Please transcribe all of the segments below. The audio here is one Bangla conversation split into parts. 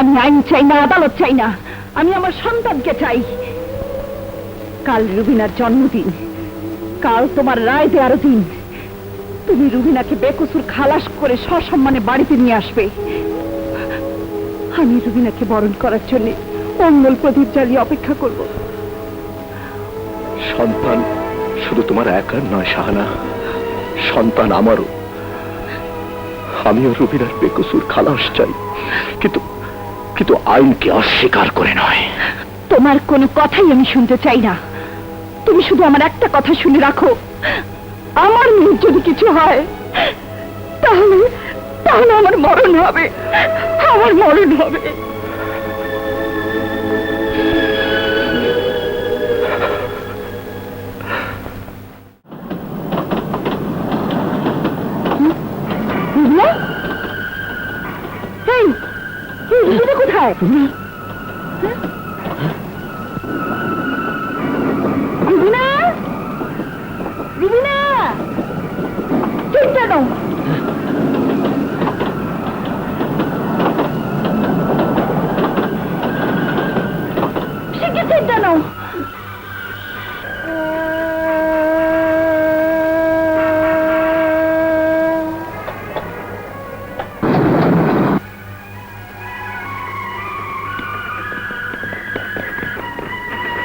আমি আইন চাই না, আদালত চাই না, আমি আমার সন্তানকে চাই। কাল রুবিনার জন্মদিন, কাল তোমার রায় দেওয়ার দিন। তুমি রুবিনাকে বেকসুর খালাস করে সসম্মানে বাড়িতে নিয়ে আসবে। আমি রুবিনাকে বরণ করার জন্য অঙ্গল প্রদীপ জ্বালিয়ে অপেক্ষা করব। সন্তান শুধু তোমার একার নয় শাহানা, সন্তান আমারও। আমিও রুবিনার বেকসুর খালাস চাই, কিন্তু কিন্তু আইনকে অস্বীকার করে নয়। তোমার কোনো কথাই আমি শুনতে চাই না। তুমি শুধু আমার একটা কথা শুনে রাখো, আমার মেয়ের যদি কিছু হয় তাহলে তাহলে আমার মরণ হবে, আমার মরণ হবে। কোথায়? রুবিনা, রুবিনা, চিন্তা নাও। শিখে চিন্তা নাও।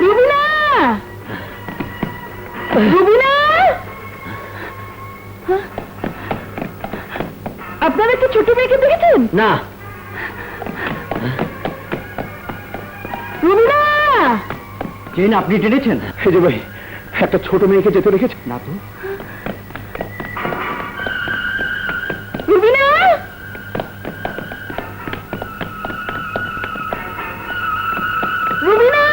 রুবিনা, রুবিনা, আপনারা কি ছোট মেয়েকে দেখেছেন? না। রুবিনা, চেন আপনি টেনেছেন? এই যে ভাই, একটা ছোট মেয়েকে যেতে রেখেছে না তো। রুবিনা, রুবিনা,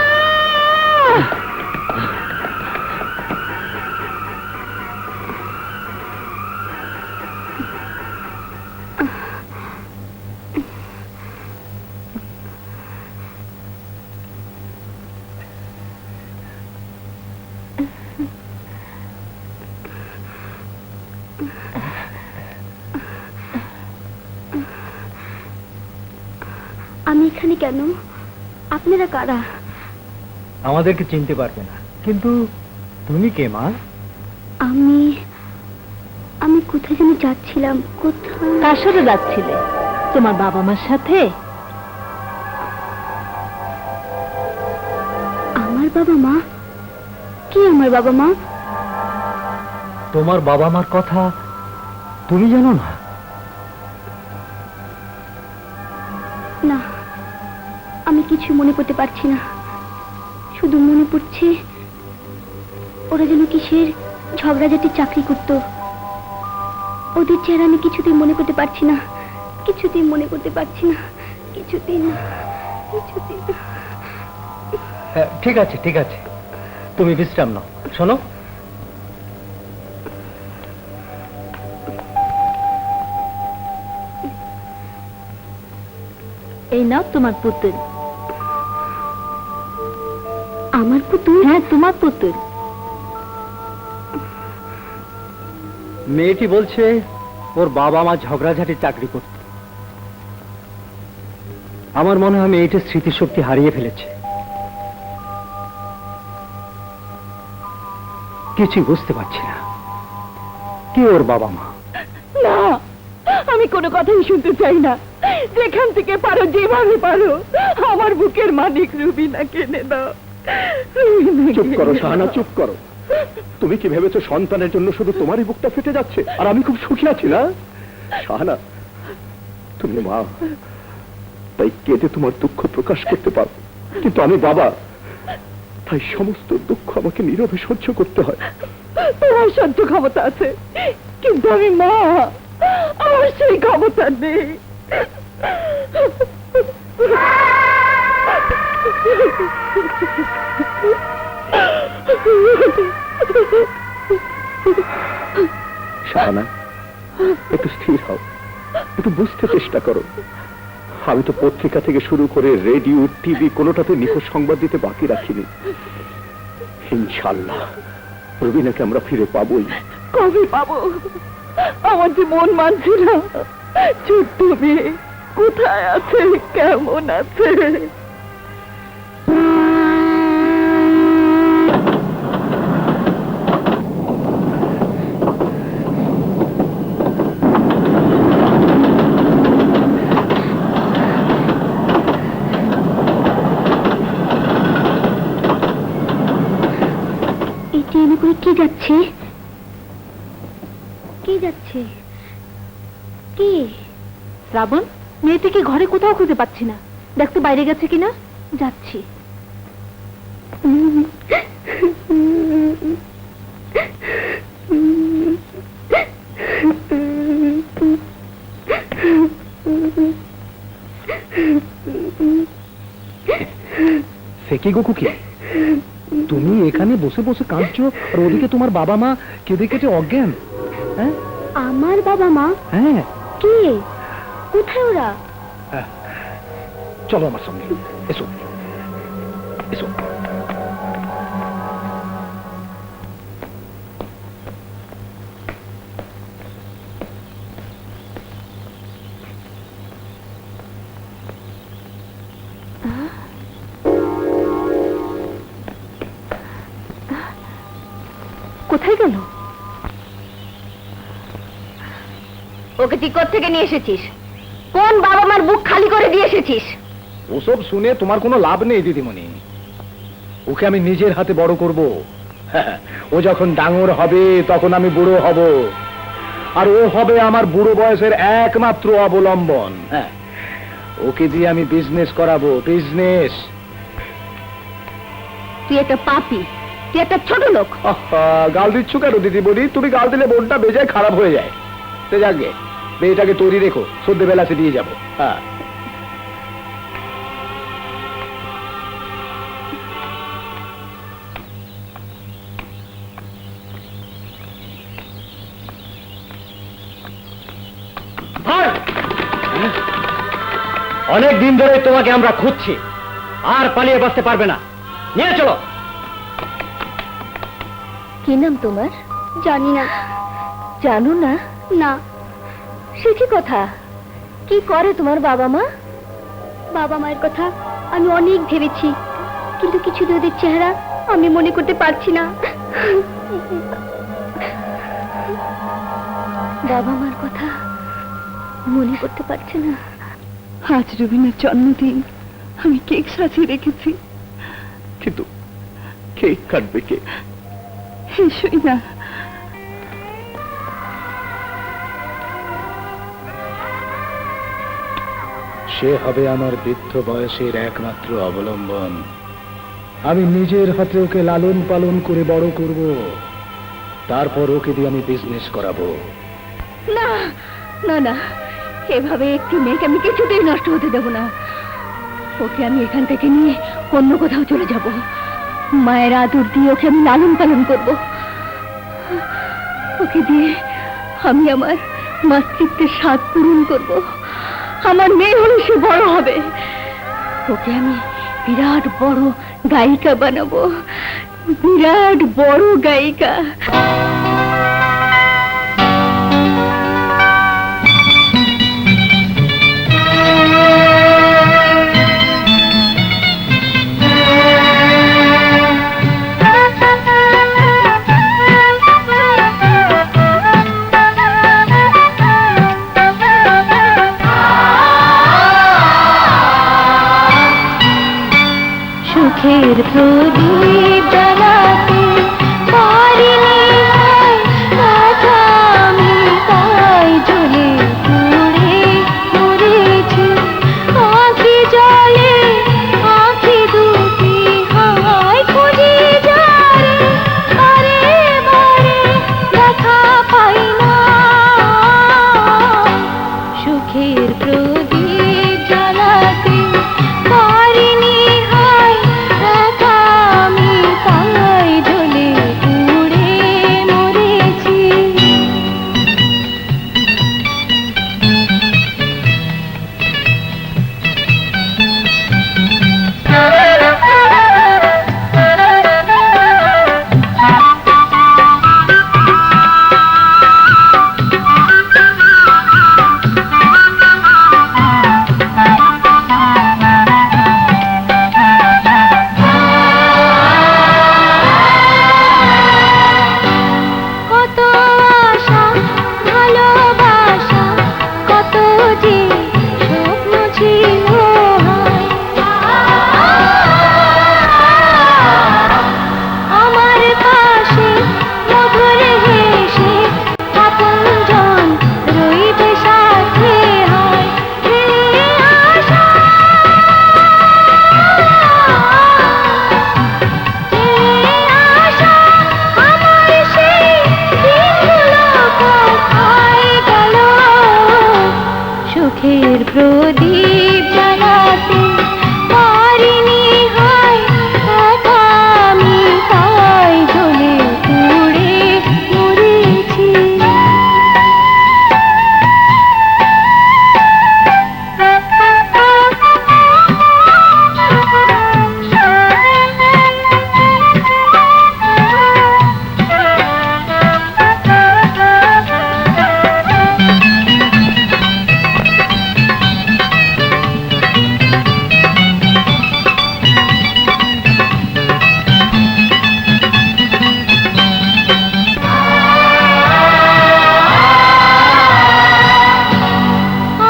আমি এখানে কেন? আপনারা কারা? আমাদেরকে চিনতে পারবে না, কিন্তু তুমি কে মা? আমি আমি কোথায় যেন যাচ্ছিলাম। কোথায়? কার সাথে যাচ্ছিলে? তোমার বাবা মার সাথে? আমার বাবা মা? কি আমার বাবা মা? তোমার বাবা মার কথা তুমি জানো না? না, আমি কিছু মনে করতে পারছি না। শুধু মনে পড়ছে ওরা যেন কিসের ঝগড়াঝাটির চাকরি করত। ওদের চেহারা আমি কিছুতেই মনে করতে পারছি না, কিছুতেই মনে করতে পারছি না, কিছুতেই না, কিছুতেই না। ঠিক আছে, ঠিক আছে, তুমি বিশ্রাম নাও। শোনো, এই নাও তোমার পুতুল। আমার পুতুল? হ্যাঁ, তোমার পুতুল। মেয়েটি বলছে ওর বাবা মা ঝগড়াঝাটি চাকরি করত। আমার মনে হয় মেয়েটির স্মৃতিশক্তি হারিয়ে ফেলেছে, কিছু বুঝতে পারছি না। কে ওর বাবা মা? না, আমি কোনো কথাই শুনতে চাই না। যেখান থেকে পারো, যেভাবে পারো, আমার বুকের মানিক রুবিনাকে এনে দাও। চুপ করো শাহানা, চুপ করো। তুমি কি ভেবেছো সন্তানের জন্য শুধু তোমারই বুকটা ফেটে যাচ্ছে আর আমি খুব সুখী আছি না? শাহানা, তুমি মা, তাই কেঁদে তোমার দুঃখ প্রকাশ করতে পারো, কিন্তু আমি বাবা, তাই সমস্ত দুঃখ আমাকে নীরবে সহ্য করতে হয়। তোমার সহ্য ক্ষমতা আছে, কিন্তু আমি মা, আমার সেই ক্ষমতা নেই। শাহানা, একটু স্থির হও, একটু বুঝতে চেষ্টা করো। আমি তো পত্রিকা থেকে শুরু করে রেডিও, টিভি কোনোটাতে নিখোঁজ সংবাদ দিতে বাকি রাখিনি। ইনশাআল্লাহ রুবিনাকে আমরা ফিরে পাবোই। কবে পাবো? আমার যে মন মানছে না। ছোট্ট মেয়ে, কোথায় আছে, কেমন আছে? এই ট্রেনে করে কে যাচ্ছে? কে যাচ্ছে? কে? শ্রাবণ, মেয়েটিকে ঘরে কোথাও খুঁজে পাচ্ছি না। দেখতে বাইরে গেছে কিনা। যাচ্ছি। সে কি গো খুকি, তুমি এখানে বসে বসে কাঁদছো আর ওদিকে তোমার বাবা মা কেঁদে কেটে অজ্ঞান? হ্যাঁ আমার বাবা মা? হ্যাঁ, কে? কোথায় ওরা? চলো আমার সঙ্গে, এসো এসো। কোথায় গেল? ওকে তুই কোত্থেকে নিয়ে এসেছিস? কোন বাবা মার বুক খালি করে দিয়ে এসেছিস? ওসব শুনে তোমার কোনো লাভ নেই দিদিমণি। ওকে আমি নিজের হাতে বড় করব। ও যখন ডাঙর হবে তখন আমি বুড়ো হব, আর ও হবে আমার বুড়ো বয়সের একমাত্র অবলম্বন। হ্যাঁ, ওকে দিয়ে আমি বিজনেস করাবো, বিজনেস। তুই একটা পাপী, তুই একটা ছোট লোক। গাল দিচ্ছ কেন দিদিমণি? তুমি গাল দিলে মনটা বেজায় খারাপ হয়ে যায়। সে যাকে মেয়েটাকে তৈরি রেখো, সন্ধ্যে বেলাতে দিয়ে যাবো। হ্যাঁ, অনেক দিন ধরে তোমাকে আমরা খুঁজছি, আর পালিয়ে বাঁচতে পারবে না। নিয়ে চলো। কি নাম তোমার? জানি না। জানো না? না। সে কি কথা? কি করে তোমার বাবা মা? বাবা মায়ের কথা আমি অনেক ভেবেছি, কিন্তু কিছুতে ওদের চেহারা আমি মনে করতে পারছি না। বাবা মার কথা মনে করতে পারছে না। আজ রুবিনার জন্মদিন, আমি কেক সাজিয়ে রেখেছি, কিন্তু কেক কাটবে কে? এসোই না। সে হবে আমার বৃদ্ধ বয়সের একমাত্র অবলম্বন। আমি নিজের হাতে ওকে লালন পালন করে বড় করব, তারপর ওকে দিয়ে আমি বিজনেস করাবো। না না না, এভাবে একটি মেয়েকে আমি কিছুতেই নষ্ট হতে দেব না। ওকে আমি এখান থেকে নিয়ে অন্য কোথাও চলে যাব। মায়ের আদর দিয়ে ওকে আমি লালন পালন করব। ওকে দিয়ে আমি আমার মাতৃত্বের স্বাদ পূরণ করব। আমার মেয়ে হলে সে বড় হবে, ওকে আমি বিরাট বড় গায়িকা বানাবো, বিরাট বড় গায়িকা। সুখের প্রদীপ জ্বালাতে পারিনি, কথা আমি তাই জ্বলে পুড়ে মরেছি। আঁখি জলে আঁখি দুটি হায় খুঁজে যারে, বারে বারে দেখা পাই না। সুখের প্রদীপ জ্বালাতে পারিনি, হায় একা আমি তাই জ্বলে পুড়ে মরেছি। যে স্বপ্ন ছিল আমার পাশে মধুর হেসে আপনজন রইবে সাথে হয় ফিরে আসা ফিরে আসা আমার সেই দিনগুলো কোথায় গেল সুখের প্রদীপ জ্বালাতে পারিনি হয় একা আমি তাই জ্বলে পুড়ে মরেছি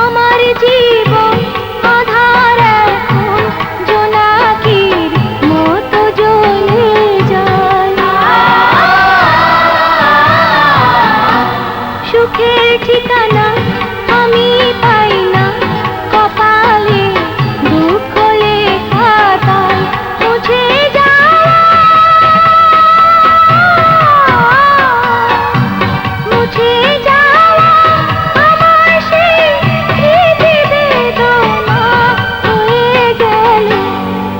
আমার জীবন আধার এখন জোনাকির মতো জ্বলে যায় সুখের ঠিকানা আমি পাই না কপালে দুঃখ লেখাটাই মুছে মুছে যাওয়া আমার সেই স্মৃতি বেদনা হয়ে গেল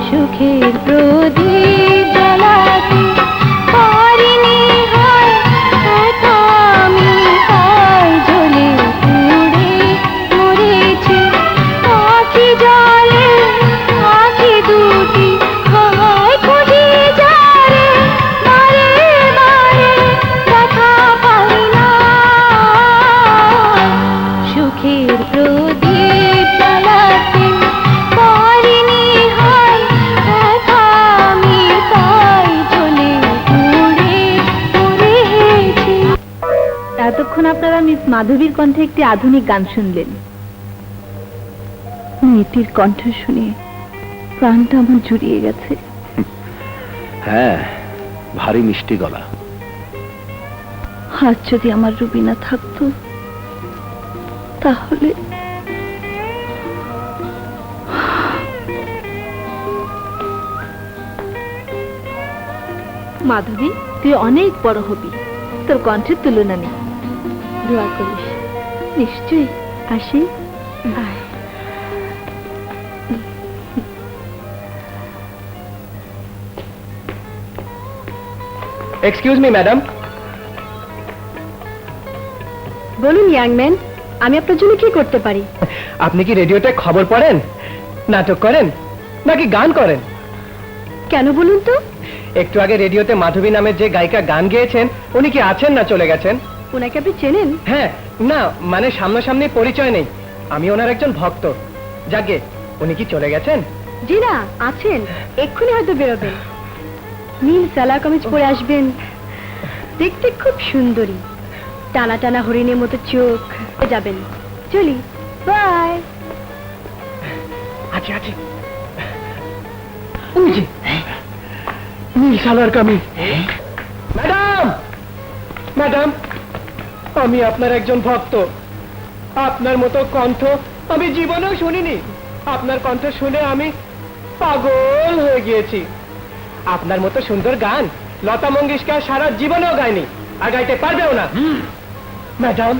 সুখের প্রদীপ জ্বালাতে পারিনি হয় একা আমি তাই জ্বলে পুড়ে মরেছি আখি জলে আখি দুটি হয় খুঁজে যারে বারে বারে দেখা পাই না সুখের প্রদীপ জ্বালাতে পারিনি হয় একা আমি তাই জ্বলে পুড়ে মরেছি। এতক্ষণ আপনারা মিস মাধবীর কণ্ঠে একটি আধুনিক গান শুনলেন। মেয়েটির কণ্ঠ শুনে প্রাণটা আমার জুড়িয়ে গেছে। হ্যাঁ, ভারী মিষ্টি গলা। আজ যদি আমার রুবিনা থাকতো তাহলে মাধবী, তুই অনেক বড় হবি, তোর কণ্ঠের তুলনা নেই। দোয়া করিস। নিশ্চয়ই। আসি। আয়। Excuse me madam. বলুন ইয়াংম্যান, আমি আপনার জন্য কি করতে পারি? আপনি কি রেডিওতে খবর পড়েন, নাটক করেন, নাকি গান করেন? কেন বলুন তো? একটু আগে রেডিওতে মাধবী নামের যে গায়িকা গান গেয়েছেন, উনি কি আছেন না চলে গেছেন? ওনাকে আপনি চেনেন? হ্যাঁ, না মানে সামনাসামনি পরিচয় নেই, আমি ওনার একজন ভক্ত। যাকে, উনি কি চলে গেছেন? জি না, আছেন, এক্ষুনি হয়তো বেরোবেন। নীল সালোয়ার কামিজ পরে আসবেন, দেখতে খুব সুন্দরী, টানা টানা হরিণের মতো চোখ। যাবেন, চলি, বাই। আছে আছে, ওই যে, নীল সালোয়ার কামিজ। ম্যাডাম, ম্যাডাম, আমি আপনার একজন ভক্ত। আপনার মতো কণ্ঠ আমি জীবনেও শুনিনি। আপনার কণ্ঠ শুনে আমি পাগল হয়ে গিয়েছি। আপনার মতো সুন্দর গান লতা মঙ্গেশকর সারা জীবনেও গায়নি, আর গাইতে পারবেও না। ম্যাডাম,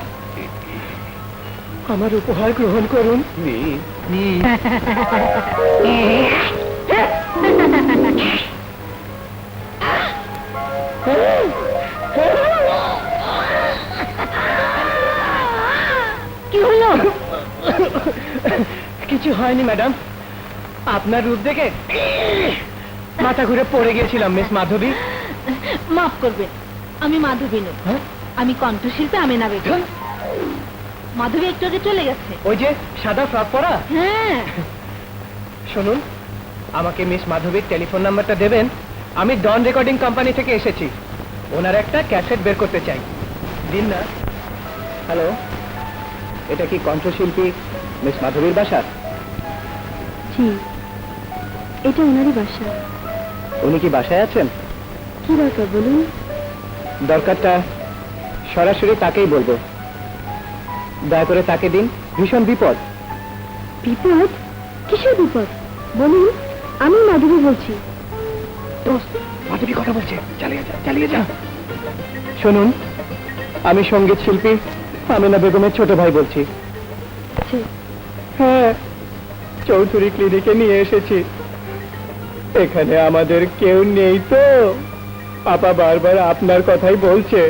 আমার উপহার গ্রহণ করুন। কি হলো? কিছু হয়নি ম্যাডাম, আপনার রূপ দেখে মাথা ঘুরে পড়ে গিয়েছিলাম মিস মাধবী। মাফ করবেন, আমি মাধবী নই, হ্যাঁ? আমি কণ্ঠশিল্পী আমেনা বেগম। মাধবী একটু আগে চলে গেছে। ওই যে সাদা ফ্রক পরা। হ্যাঁ। শুনুন, আমাকে মিস মাধবীর টেলিফোন নাম্বারটা দেবেন। আমি ডন রেকর্ডিং কোম্পানি থেকে এসেছি, ওনার একটা ক্যাসেট বের করতে চাই। দিন না। হ্যালো, এটা কি কণ্ঠশিল্পী মিস মাধবীর বাসা? জি, এটা ওনারই বাসা। উনি কি বাসায় আছেন? কি দরকার বলুন? দরকারটা সরাসরি তাকেই বলবো। দয়া করে তাকে দিন, ভীষণ বিপদ। বিপদ? কিসের বিপদ বলুন? আমি মাধবী বলছি। মাধবী কথা বলছে, চালিয়ে যা। শুনুন, আমি সঙ্গীত শিল্পী আমিনা বেগমের ছোট ভাই বলছি। হ্যাঁ, চৌধুরী ক্লিনিকে নিয়ে এসেছি। এখানে আমাদের কেউ নেই তো, আপা বারবার আপনার কথাই বলছে।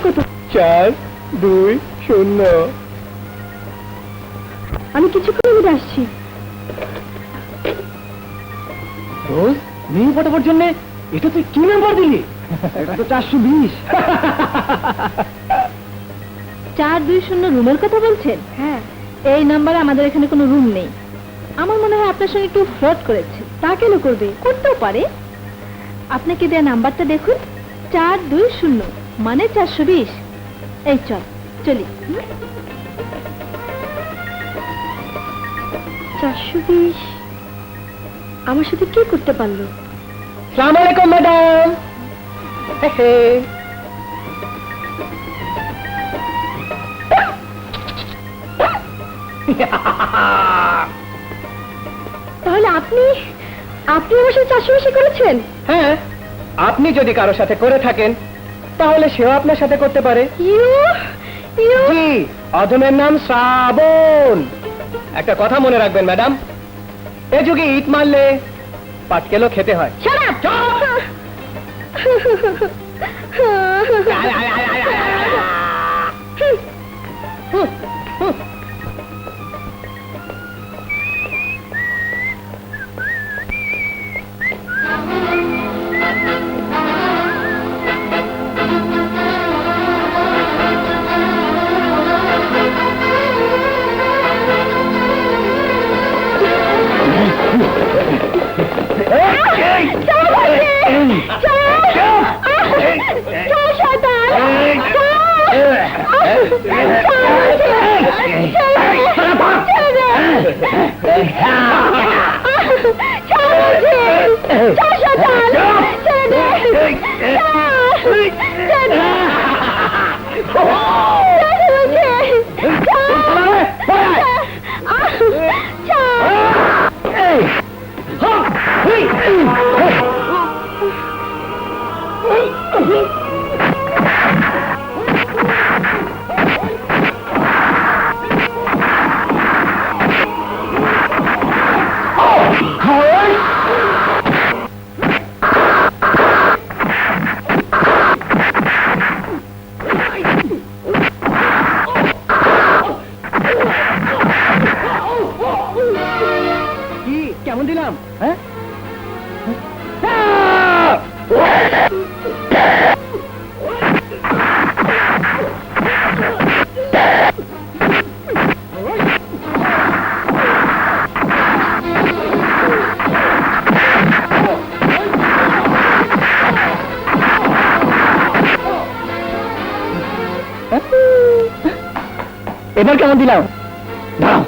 কত? 420। আমি কিছুক্ষণের মধ্যে আসছি। রোজ মেয়ে পটাবার জন্য এটা তুই কি নাম্বার দিলি? এটা তো 420। 420 রুমের কথা বলছেন? হ্যাঁ, এই নাম্বারে আমাদের এখানে কোনো রুম নেই। আমার মনে হয় আপনার সঙ্গে একটু ফ্রড করেছে। তা কেন করবে? করতেও পারে। আপনাকে দেয়া নাম্বারটা দেখুন, 420 মানে 420। এই চলি। 420 আমার সাথে কি করতে পারলো? আসসালামু আলাইকুম ম্যাডাম। তাহলে আপনি আমার সাথে 420 করেছেন? হ্যাঁ, আপনি যদি কারোর সাথে করে থাকেন তাহলে সেও আপনার সাথে করতে পারে। ইউ জি, অধমের নাম শ্রাবণ। একটা কথা মনে রাখবেন ম্যাডাম, এ যুগে ইট মারলে পাটকেলও খেতে হয়। Shut up! কি কেমন দিলাম? হ্যাঁ, এবার কেমন দিলাম? দাঁড়াও।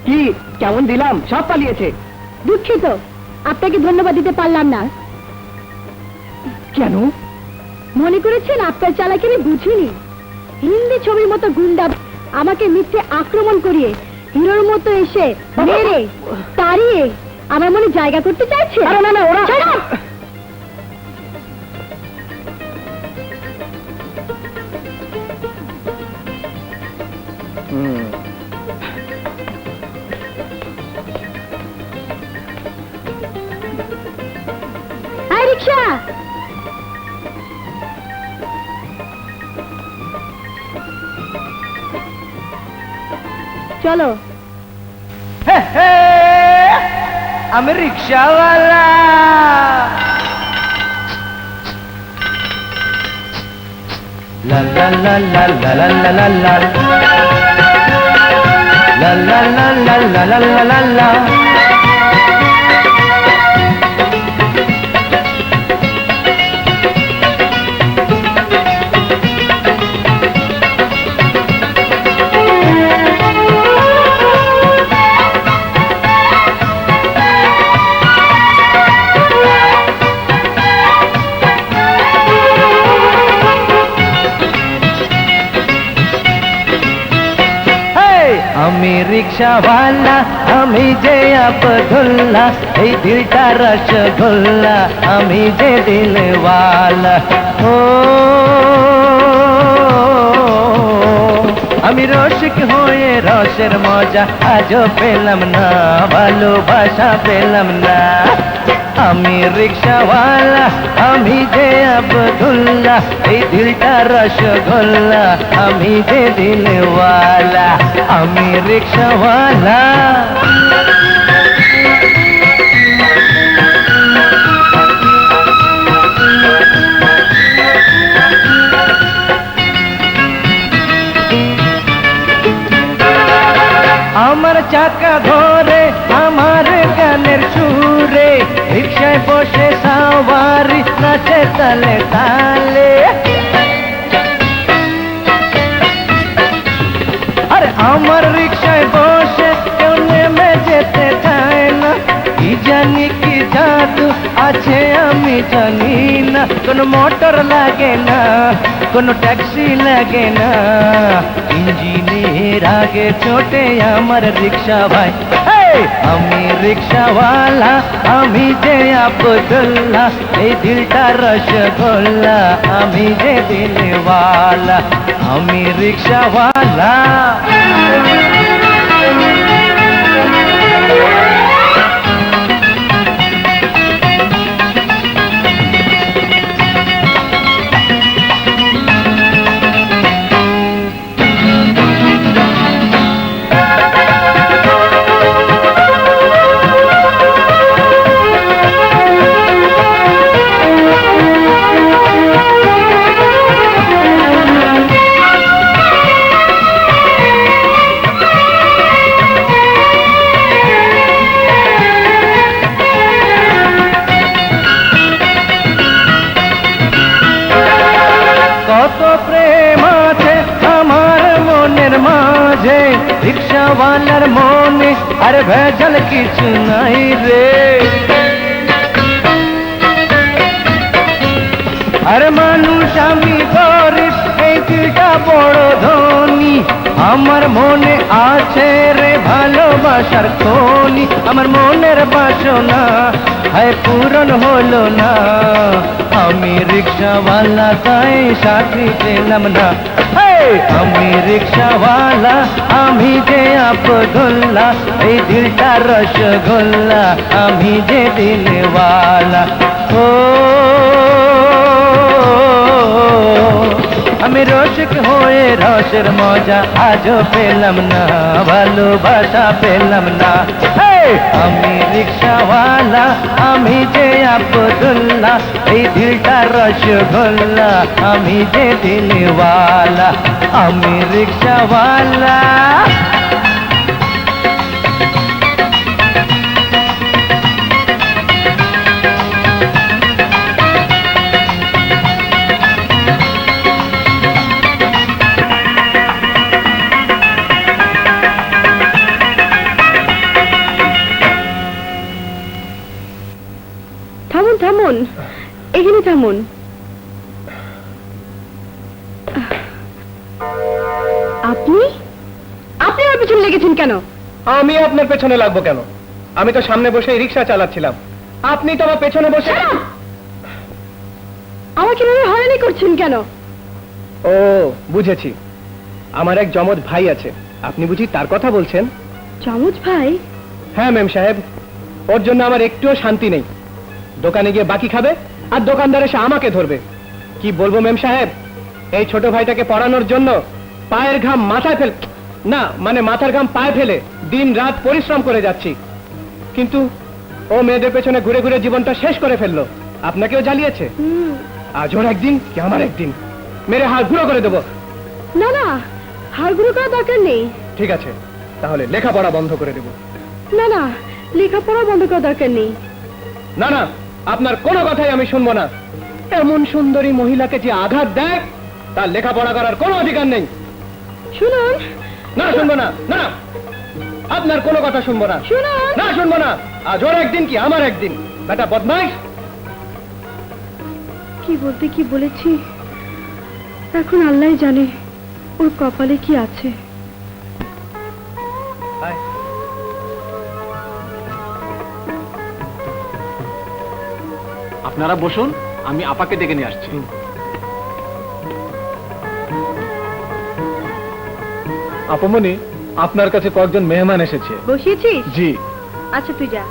কি কেমন দিলাম? সব পালিয়েছে। দুঃখিত, আপনাকে ধন্যবাদ দিতে পারলাম না। কেন? মনে করেছেন আপনার চালাকি আমি বুঝিনি? হিন্দি ছবির মতো গুন্ডা আমাকে মিথ্যে আক্রমণ করিয়ে হিরোর মতো এসে মেরে তাড়িয়ে আমার মনে জায়গা করতে চাইছে। না, ওরা Shut up! রিক্সা। চলো। আমি রিক্সাওয়ালা। লা লা লা লা লা লা লা লা লা লা লা লা লা লা লা লা লা লা। আমি রিক্সাওয়ালা, আমি যে আব্দুল্লাহ, এই দিলটা রসগোল্লা, আমি যে দিলওয়ালা। ও আমি রসিক হয়ে রসের মজা আজও পেলাম না, ভালোবাসা পেলাম না। আমি রিক্সাওয়ালা, আমি যে আব্দুল্লাহ, এই দিলটা রসগোল্লা, আমি যে দিলওয়ালা। আমি রিক্সাওয়ালা। আমার চাকা ধরে আমার গানের সুরে, রিক্সায় বসে সাওয়ারি নাচে তালে তালে। আরে আমার রিক্সায় বসে কেউ নেমে যেতে চায় না, কি জানি কি জাদু আছে আমি জানি না। কোনো মোটর লাগে না, কোনো ট্যাক্সি লাগে না, ইঞ্জিনের আগে ছোটে আমার রিক্সা ভাই। আমি রিক্সাওয়ালা, আমি যে আব্দুল্লাহ, এই দিলটা রসগোল্লা, আমি যে দিলওয়ালা। আমি রিক্সাওয়ালা। কত প্রেম আছে আমার মনের মাঝে, রিক্সাওয়ালার মনে আর ভেজাল কিছু নাই রে। আর মানুষ আমি গরিব, এই দিলটা বড় ধনী, আমার মনে আছে রে ভালোবাসার খনি। আমার মনের বাসনা হায় পূরণ হলো না, আমি রিক্সাওয়ালা তাই সাথী পেলাম না। আমি রিক্সাওয়ালা, আমি যে আব্দুল্লাহ, এই দিলটা রসগোল্লা, আমি যে দিলওয়ালা। ও আমি রসিক হয়ে রসের মজা আজও পেলাম না, ভালোবাসা পেলাম না। আমি রিক্সাওয়ালা, আমি যে আব্দুল্লাহ, এই দিলটা রসগোল্লা, আমি যে দিলওয়ালা। আমি রিক্সাওয়ালা। থামুন থামুন, এখানে থামুন। আপনি আপনি আমার পিছনে লেগেছেন কেন? আমি আপনার পেছনে লাগবো কেন? আমি তো সামনে বসে রিক্সা চালাচ্ছিলাম, আপনি তো আমার পেছনে বসে। আমাকে এভাবে হয়রানি করছেন কেন? ও বুঝেছি, আমার এক জমজ ভাই আছে, আপনি বুঝি তার কথা বলছেন? জমজ ভাই? হ্যাঁ ম্যাম সাহেব, ওর জন্য আমার একটুও শান্তি নেই। দোকানে গিয়ে বাকি খাবে আর দোকানদার এসে আমাকে ধরবে। কি বলবো মেম সাহেব, এই ছোট ভাইটাকে পড়ানোর জন্য পায়ের ঘাম মাথায় ফেল না মানে মাথার ঘাম পায়ে ফেলে দিন রাত পরিশ্রম করে যাচ্ছি, কিন্তু ও মেয়েদের পেছনে ঘুরে ঘুরে জীবনটা শেষ করে ফেললো। আপনাকেও জ্বালিয়েছে। আজ ওর একদিন কি আমার একদিন, মেরে হাড় গুঁড়ো করে দেবো। না না, হাড়গুলো করার দরকার নেই। ঠিক আছে, তাহলে লেখাপড়া বন্ধ করে দেবো। না না, লেখাপড়া বন্ধ করার দরকার নেই। না না, আপনার কোনো কথাই আমি শুনবো না। এমন সুন্দরী মহিলাকে যে আঘাত দেয় তার লেখাপড়া করার কোনো অধিকার নেই। শুনুন না শুনবো না, না আপনার কোনো কথা শুনবো না, শুনুন। না শুনবো না। আজ ওর একদিন কি আমার একদিন, বেটা বদমাইশ। কি বলতে কি বলেছি, এখন আল্লাহ জানে ওর কপালে কি আছে। আয়। আপনারা বসুন, আমি আপাকে ডেকে নিয়ে আসছি। আপমনি, আপনার কাছে কয়েকজন মেহমান এসেছে। বসিয়েছিস? জি। আচ্ছা তুই যা।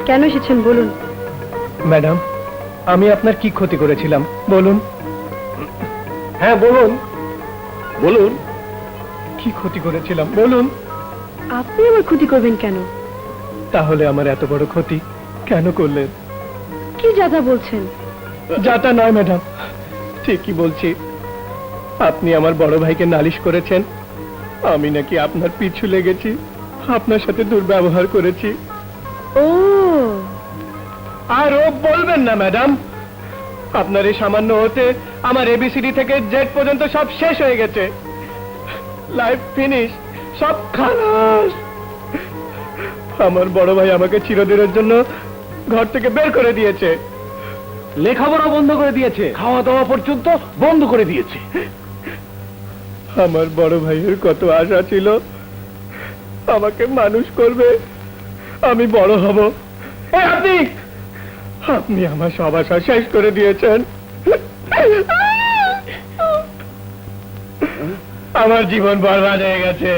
কেন এসেছেন বলুন? ম্যাডাম, আমি আপনার কি ক্ষতি করেছিলাম বলুন? হ্যাঁ বলুন, বলুন। কি ক্ষতি করেছিলাম বলুন? আপনি আমার ক্ষতি করবেন কেন? তাহলে আমার এত বড় ক্ষতি কেন করলেন? কি যা বলছেন? যাতা নয় ম্যাডাম, ঠিকই বলছি। আপনি আমার বড় ভাইকে নালিশ করেছেন আমি নাকি আপনার পিছু লেগেছি, আপনার সাথে দুর্ব্যবহার করেছি। ও, আর ও বলবেন না ম্যাডাম, আপনার এই সামান্য হতে আমার এবিসিডি থেকে জেড পর্যন্ত সব শেষ হয়ে গেছে। লাইফ ফিনিশ, সব খালাস। আমার বড় ভাই আমাকে চিরদিনের জন্য ঘর থেকে বের করে দিয়েছে, লেখাপড়া বন্ধ করে দিয়েছে, খাওয়া দাওয়া পর্যন্ত বন্ধ করে দিয়েছে। আমার বড় ভাইয়ের কত আশা ছিল আমাকে মানুষ করবে, আমি বড় হব। এই আপনি আপনি আমার সব আশা শেষ করে দিয়েছেন। আমার জীবন বরবাদ হয়ে গেছে,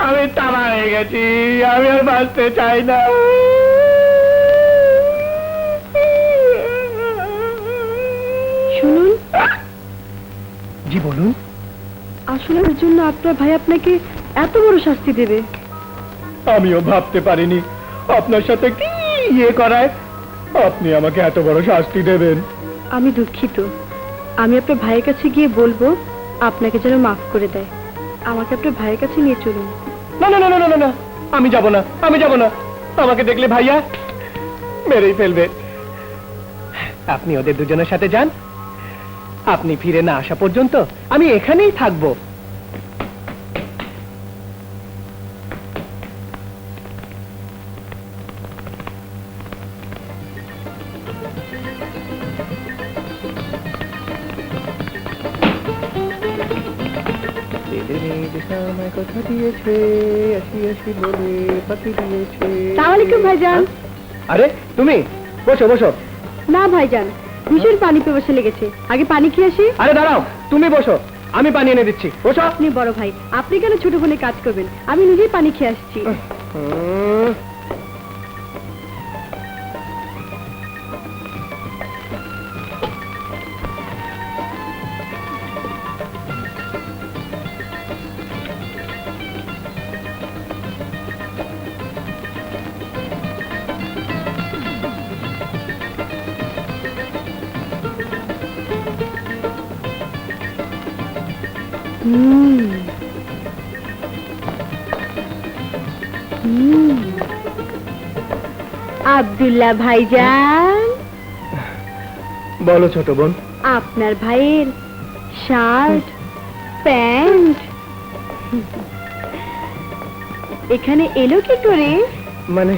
আমি তামা হয়ে গেছি, আমি আর বাঁচতে চাই না। শুনুন, জি বলুন। আসলে ওর জন্য আপনার ভাই আপনাকে এত বড় শাস্তি দেবে। আমিও ভাবতে পারিনি আপনার সাথে কি ইয়ে করায় আপনি আমাকে এত বড় শাস্তি দেবেন। আমি দুঃখিত। আমি আপনার ভাইয়ের কাছে গিয়ে বলবো আপনাকে যেন মাফ করে দেয়। আমাকে আপনার ভাইয়ের কাছে নিয়ে চলুন। না না না না না না, আমি যাব না, আমি যাব না। আমাকে দেখলে ভাইয়া মেরেই ফেলবে। আপনি ওদের দুজনের সাথে যান, আপনি ফিরে না আসা পর্যন্ত আমি এখানেই থাকবো। কথা দিয়েছে, আসি আসি বলে পাখি দিয়েছে। সালামালাইকুম ভাইজান। আরে তুমি বসো বসো। না ভাইজান, ভীষণ পানি পিপাসা লেগেছে, আগে পানি খেয়ে আসি। আরে দাঁড়াও, তুমি বসো, আমি পানি এনে দিচ্ছি, বসো। আপনি বড় ভাই, আপনি কেন ছোট বোনে কাজ করবেন? আমি নিজেই পানি খেয়ে আসছি। আব্দুল্লাহ ভাইজান, বলো ছোট বোন। আপনার ভাইয়ের শার্ট প্যান্ট এখানে এলো কি করে? মানে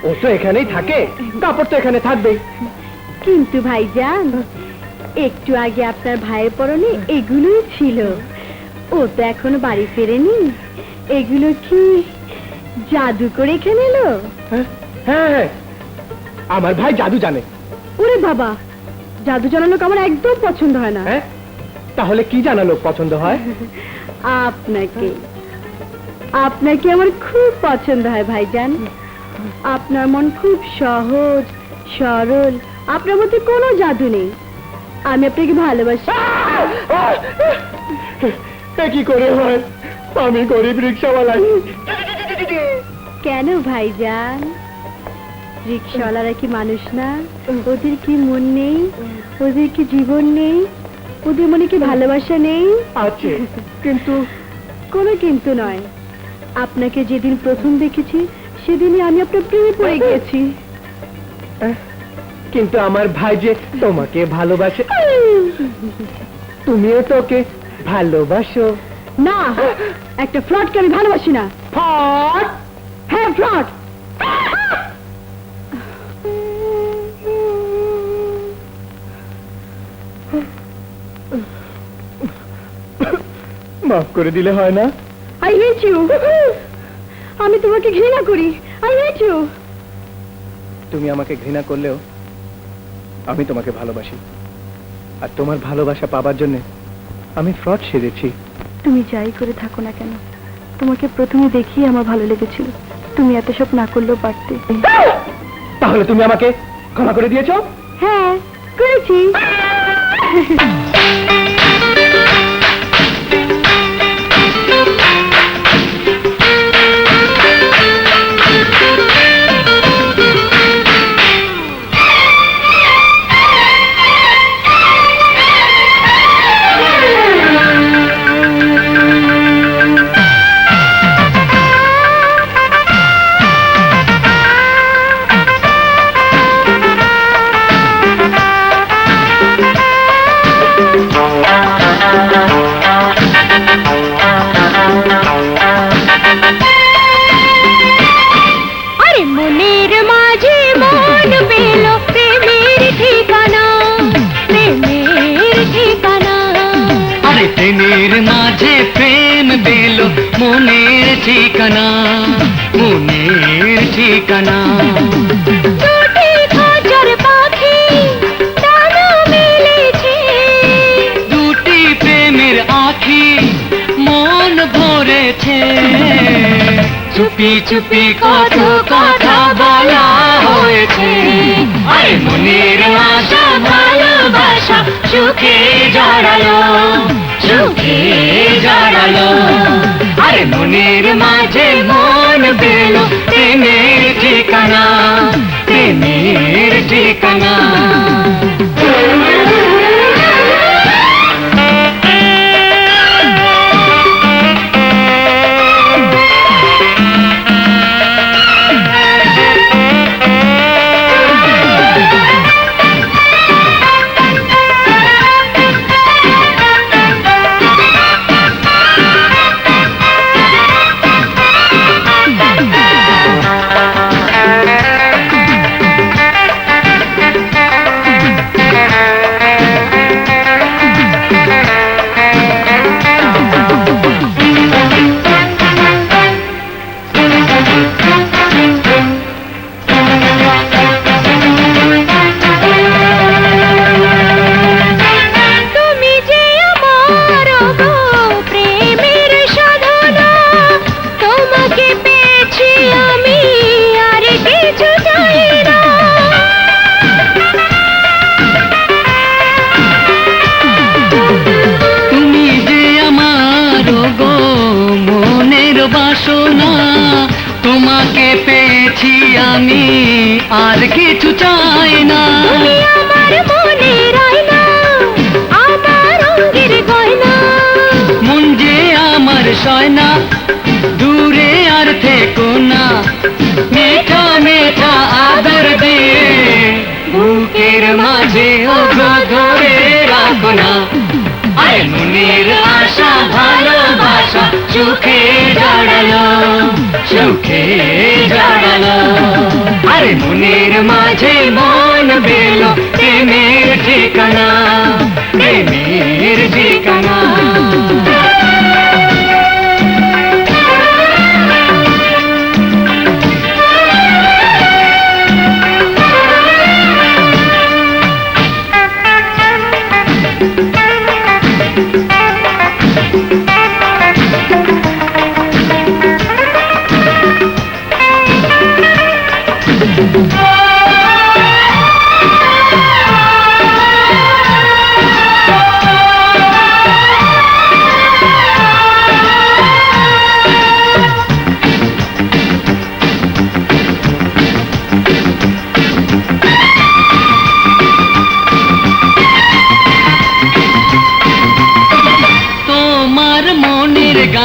ও তো এখানেই থাকে, কাপড় তো এখানে থাকবেই। কিন্তু ভাইজান, একটু আগে আপনার ভাইয়ের পরনে এগুলোই ছিল, ও তো এখনো বাড়ি ফেরেনি। এগুলো কি জাদু করে এখানে এলো? হ্যাঁ হ্যাঁ, আমার ভাই জাদু জানে। ওরে বাবা, জাদু জানা লোক আমার একদম পছন্দ হয় না। হ্যাঁ, তাহলে কি জানা লোক পছন্দ হয়? আপনাকে আপনাকে আমার খুব পছন্দ হয় ভাইজান। আপনার মন খুব সহজ সরল, আপনার মধ্যে কোনো জাদু নেই। আমি আপনাকে ভালোবাসি। কি করে হয়? আমি গরিব রিক্সাওয়ালা। কেন ভাইজান, রিক্সাওয়ালারা কি মানুষ না? ওদের কি মন নেই? ওদের কি জীবন নেই? ওদের মনে কি ভালোবাসা নেই? আছে, কিন্তু কোনো কিন্তু নয়। আপনাকে যেদিন প্রথম দেখেছি সেদিনই আমি আপনার প্রেমে পড়ে গিয়েছি। কিন্তু আমার ভাই যে তোমাকে ভালোবাসে, তুমিও তো ওকে ভালোবাসো। না, একটা ফ্রডকে আমি ভালোবাসি না। ফট! হ্যাঁ, ফ্রড। মাফ করে দিলে হয় না? I hate you. আমি তোমাকে ঘৃণা করি। I hate you. তুমি আমাকে ঘৃণা করলেও আমি তোমাকে ভালোবাসি, আর তোমার ভালোবাসা পাবার জন্য আমি ফ্রড সেজেছি। তুমি যাই করে থাকো না কেন, তোমাকে প্রথমে দেখিয়ে আমার ভালো লেগেছিল। তুমি এত সব না করলেও পারতে। তাহলে তুমি আমাকে ক্ষমা করে দিয়েছো? হ্যাঁ, করেছি। প্রেমের মাঝে প্রেম পেল মনের ঠিকানা, মনের ঠিকানা। দুটি খাঁচার পাখি ডানা মেলেছে, দুটি প্রেমের আঁখি মন ভরেছে, চুপি চুপি কত কথা বলা হয়েছে। আরে মনের আশা ভালোবাসা সুখে জড়ালো, সুখে জড়ালো। আরে মনের মাঝে মন পেল প্রেমের ঠিকানা, প্রেমের ঠিকানা। বাসনা তোমাকে পেয়েছি আমি, আর কিছু চাই না। তুমি আমার মনের আয়না, আমার রঙের গয়না। মন যে আমার সয়না, দূরে আর থেকো না। মেঠা মেঠা আদর দিয়ে বুকের মাঝে ধরে রাখো না। আরে মনের আশা ভালোবাসা সুখে জড়ালো, সুখে জড়ালো। আরে মনের মাঝে মন পেল প্রেমের ঠিকানা, প্রেমের ঠিকানা।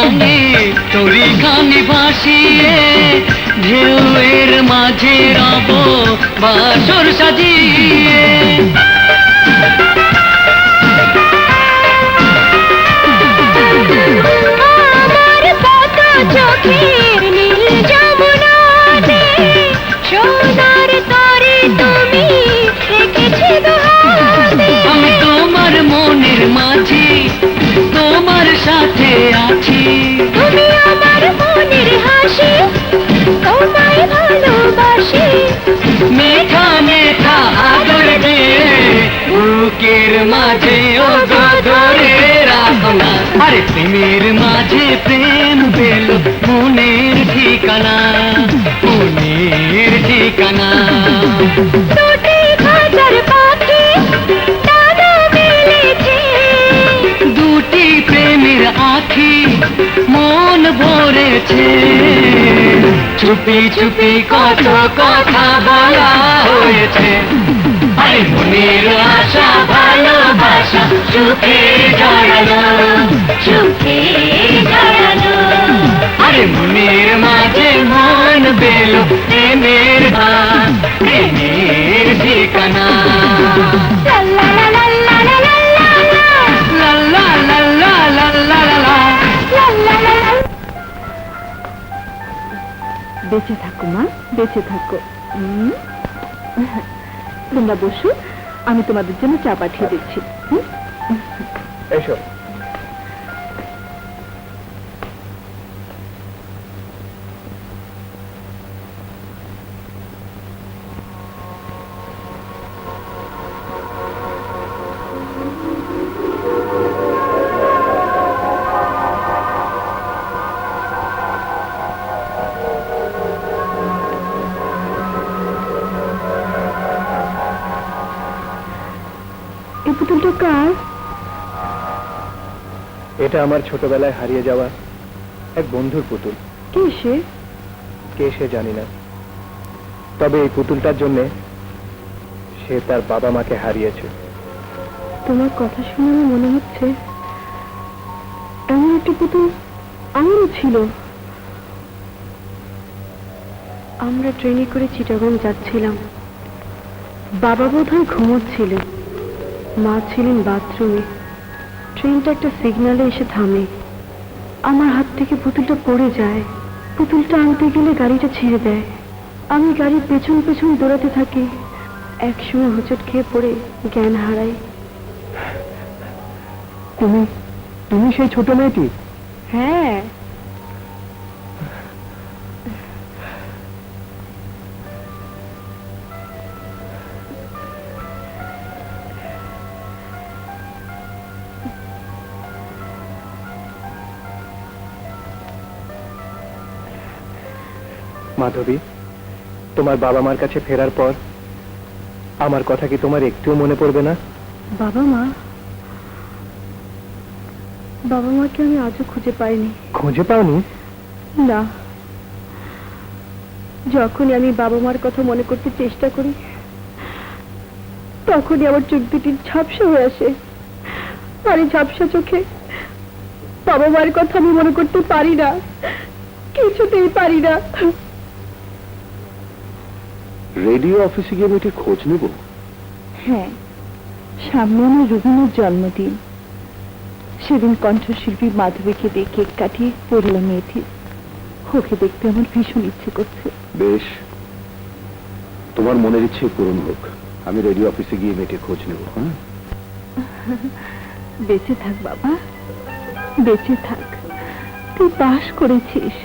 রঙে তরি খানি ভাসিয়ে ঢেউয়ের মাঝে রব বাসর সাজিয়ে আমার কত চোখের নীল যমুনাতে সোনার তরে তুমি রেখেছি দুহাতে। আমি তোমার মনের মাঝে তোমার সাথে আছি তুমি আমার মনের হাসি, তোমায় ভালোবাসি। মেঘা মেঘা আদর দিয়ে বুকের মাঝে ও ধরে রাখো না আরে প্রেমের মাঝে প্রেম পেল মনের ঠিকানা মনের ঠিকানা দুটি খাঁচার পাখি ডানা মেলেছে, দুটি প্রেমের আখি মন ভরেছে চুপি চুপি কত কথা বলা হয়েছে আরে মনের আশা ভালোবাসা সুখে জড়ালো সুখে জড়ালো। আরে মনের মাঝে মন পেল প্রেমের ভান প্রেমের ঠিকানা লা লা লা লা লা লা লা লা। লা লা লা লা লা লা লা লা লা লা লা। বেঁচে থাকো মা, বেঁচে থাকো। তোমরা বসো, আমি তোমাদের জন্য চা পাঠিয়ে দিচ্ছি। এসো। এই পুতুলটা কার? এটা আমার ছোটবেলায় হারিয়ে যাওয়া এক বন্ধুর পুতুল। কে সে? কে সে জানি না, তবে এই পুতুলটার জন্য সে তার বাবা মাকে হারিয়েছে। তোমার কথা শুনে আমার মনে হচ্ছে এমন একটা পুতুল আমারও ছিল। আমরা ট্রেনে করে চিটাগং যাচ্ছিলাম। বাবা বোধহয় ঘুমোচ্ছিলেন, মা ছিলেন বাথরুমে। ট্রেনটা একটা সিগন্যালে এসে থামে। আমার হাত থেকে পুতুলটা পড়ে যায়। পুতুলটা আনতে গেলে গাড়িটা ছেড়ে দেয়। আমি গাড়ির পেছন পেছন দৌড়াতে থাকি। একসময় হোঁচট খেয়ে পড়ে জ্ঞান হারাই। তুমি সেই ছোট মেয়েটি? হ্যাঁ, মাধবী, তোমার বাবা মার কাছে ফেরার পর আমার কথা কি তোমার একটুও মনে পড়বে না? বাবা মা, বাবা মাকে আমি আজও খুঁজে পাইনি। খুঁজে পাওনি? না, যখনই আমি বাবা মার কথা মনে করতে চেষ্টা করি তখনই আমার চোখ দুটি ঝাপসা হয়ে আসে। আর এই ঝাপসা চোখে বাবা মায়ের কথা আমি মনে করতে পারি না, কিছুতেই পারি না। রেডিও অফিসে গিয়ে মেয়েটির খোঁজ নেব। হ্যাঁ, সামনে আমার রুবিনের জন্মদিন। সেদিন কণ্ঠশিল্পী মাধবীকে দিয়ে কেক কাটিয়ে পড়লাম মেয়েটি। ওকে দেখতে আমার ভীষণ ইচ্ছে করছে। বেশ, তোমার মনের ইচ্ছে পূরণ হোক। আমি রেডিও অফিসে গিয়ে মেয়েটির খোঁজ নেব। হ্যাঁ, বেঁচে থাক বাবা, বেঁচে থাক। তুই পাস করেছিস।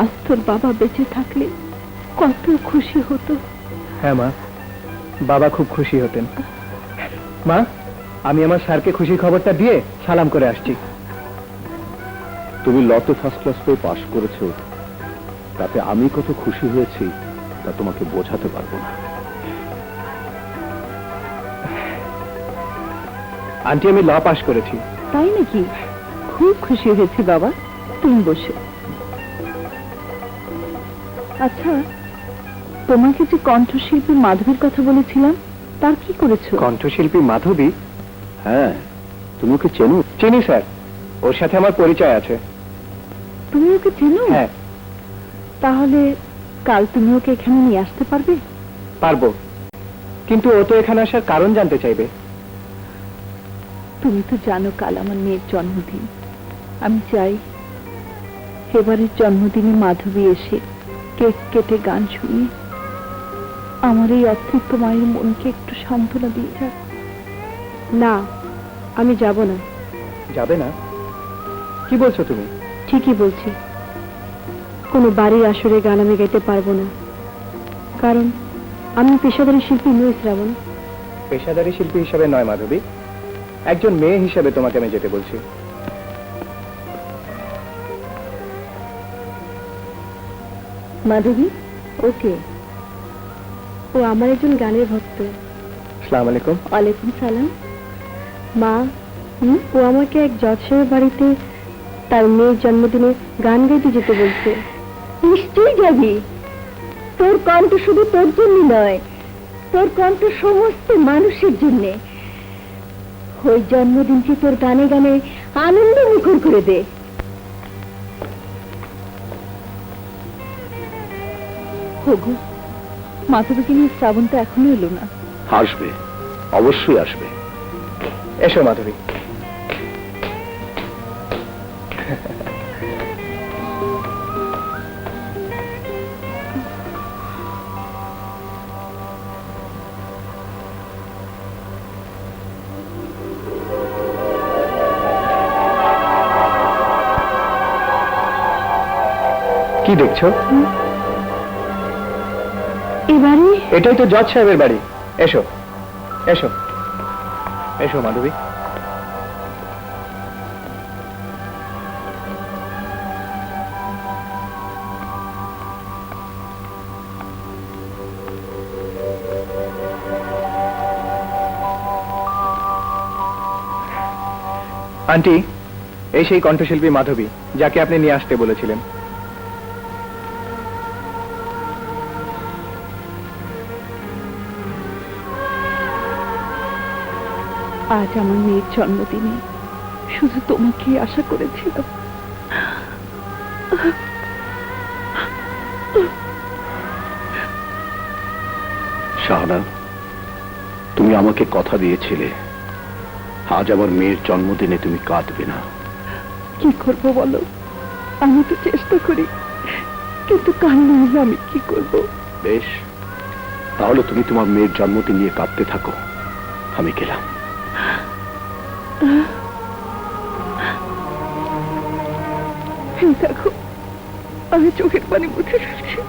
আজ তোর বাবা বেঁচে থাকলে কত খুশি হতো। হ্যাঁ মা, বাবা খুব খুশি হতেন। মা, আমি আমার স্যারকে খুশি খবরটা দিয়ে সালাম করে আসছি। তুমি লতে ফার্স্ট ক্লাস পেয়ে পাশ করেছো, তাতে আমি কত খুশি হয়েছি তা তোমাকে বোঝাতে পারবো না। আন্টি, আমি ল পাস করেছি। তাই নাকি? খুব খুশি হয়েছি বাবা। তুমি বসে। আচ্ছা, তোমাকে যে কণ্ঠশিল্পী মাধবীর কথা বলেছিলাম তার কি করেছো? কণ্ঠশিল্পী মাধবী? হ্যাঁ, তুমি ওকে চেনো? চিনি স্যার, ওর সাথে আমার পরিচয় আছে। তুমি ওকে চেনো? হ্যাঁ তাহলে কাল তুমি ওকে এখানে নিয়ে আসতে পারবে? পারবো, কিন্তু ও তো এখানে আসার কারণ জানতে চাইবে। তুমি তো জানো কাল আমার মেয়ের জন্মদিন। আমি চাই এবারের জন্মদিনে মাধবী এসে কেক কেটে গান শুনিয়ে আমার এই অতৃপ্ত মায়ের মনকে একটু সান্ত্বনা দিয়ে যাক। না, আমি যাব না। যাবে না? কি বলছো তুমি? ঠিকই বলছি। কোনো বাড়ির আসরে গান আমি গাইতে পারবো না, কারণ আমি পেশাদারী শিল্পী নই শ্রাবণ। পেশাদারী শিল্পী হিসাবে নয় মাধবী, একজন মেয়ে হিসাবে তোমাকে আমি যেতে বলছি। মাধবী, ওকে। ও আমার একজন গানের ভক্ত। আসসালামু আলাইকুম। ওয়ালাইকুম সালাম। মা, ও আমাকে এক জজ সাহেবের বাড়িতে তার মেয়ের জন্মদিনে গান গাইতে যেতে বলছে। নিশ্চয়ই যাবি। তোর কণ্ঠ শুধু তোর জন্য নয়, তোর কণ্ঠ সমস্ত মানুষের জন্যে। ওই জন্মদিনটি তোর গানে গানে আনন্দ মুখর করে দে। হগু, মাধবীকে নিয়ে শ্রাবণ তো এখনো এলো না। আসবে, অবশ্যই আসবে। এসো মাধবী। কি দেখছো? এবারে এটাই তো জজ সাহেবের বাড়ি। এসো এসো এসো মাধবী। আন্টি, এই সেই কণ্ঠশিল্পী মাধবী যাকে আপনি নিয়ে আসতে বলেছিলেন। আজ আমার মেয়ের জন্মদিনে শুধু তোমাকে আশা করেছিলাম। শাহানা, তুমি আমাকে কথা দিয়েছিলে আজ আমার মেয়ের জন্মদিনে তুমি কাঁদবে না। কি করবো বলো? আমি তো চেষ্টা করি, কিন্তু কাল না হলে আমি কি করব? বেশ, তাহলে তুমি তোমার মেয়ের জন্মদিন নিয়ে কাঁদতে থাকো, আমি গেলাম। এই দেখো, আমি চোখের পানি মুছে ফেলছি।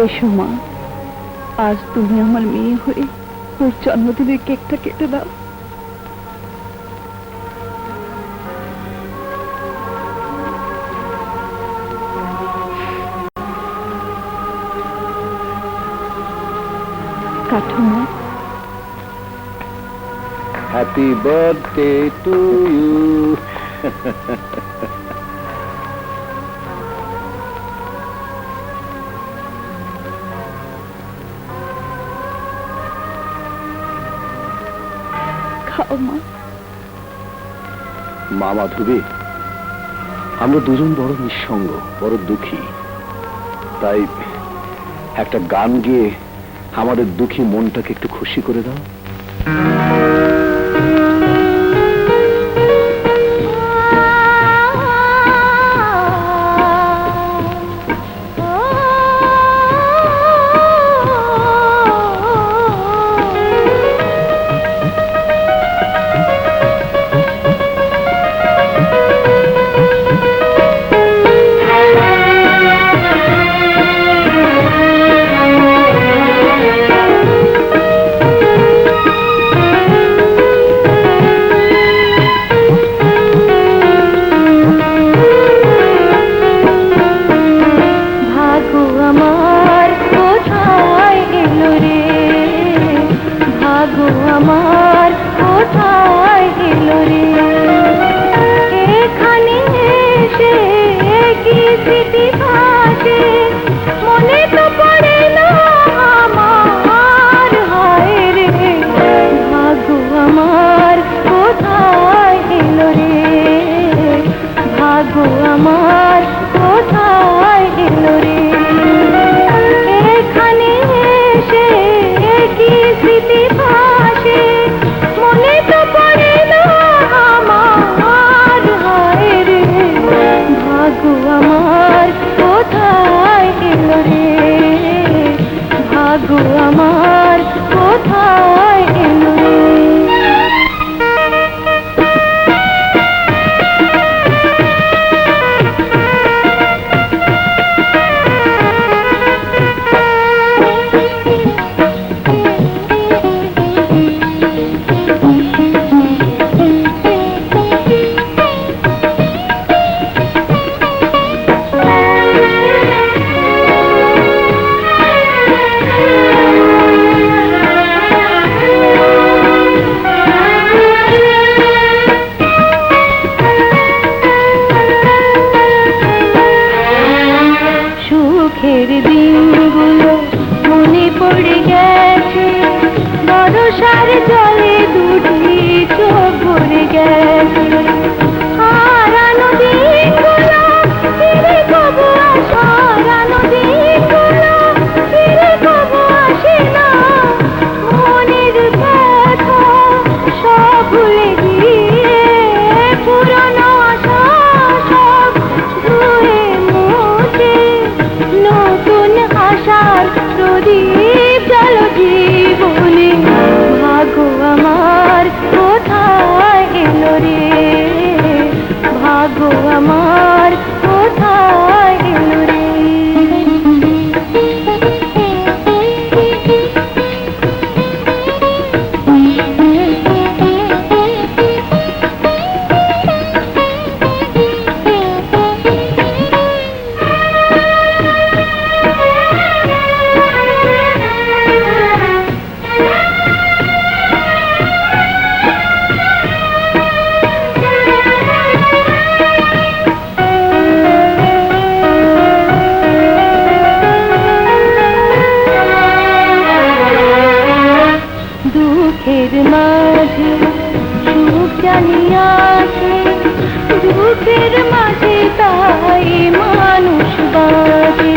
এসো মা, আজ তুমি আমার মেয়ে হয়ে ওর জন্মদিনের কেকটা কেটে দাও। কাটো মা। Happy birthday to you. খাও মা। মা মাধবী, আমরা দুজন বড় নিঃসঙ্গ, বড় দুঃখী। তাই একটা গান গেয়ে আমাদের দুঃখী মনটাকে একটু খুশি করে দাও। ভুলে গিয়ে পুরনো আশা সব ধুয়ে মুছে নতুন আশার প্রদীপ জ্বালো জীবনে। ভাগ্য আমার কোথায় এলো রে, ভাগ্য আমার কোথায় এলো রে। দুঃখের মাঝে সুখ জানিয়াছে, দুঃখের মাঝে তাই মানুষ বাঁচে।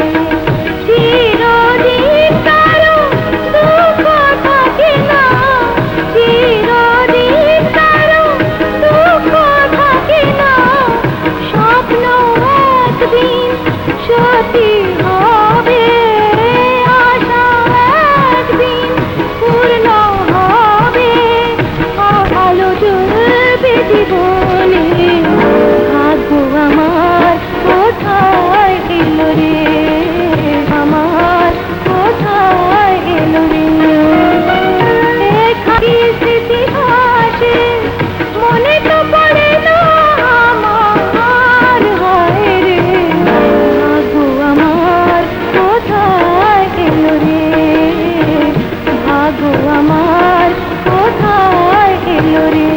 চিরদিন কারো দুঃখ থাকে না, চিরদিন কারো দুঃখ থাকে না। স্বপ্ন একদিন সত্যি হবে, আশা একদিন পূর্ণ হবে, আলো জ্বলবে জীবনে। ভাগ্য আমার কোথায় এলো রে, আমার কোথায় এলো রে। এখানে স্মৃতি ভাসে মনে তো পড়ে না আমার, হায় রে ভাগ্য আমার কোথায় এলো রে, ভাগ্য আমার কোথায় এলো রে।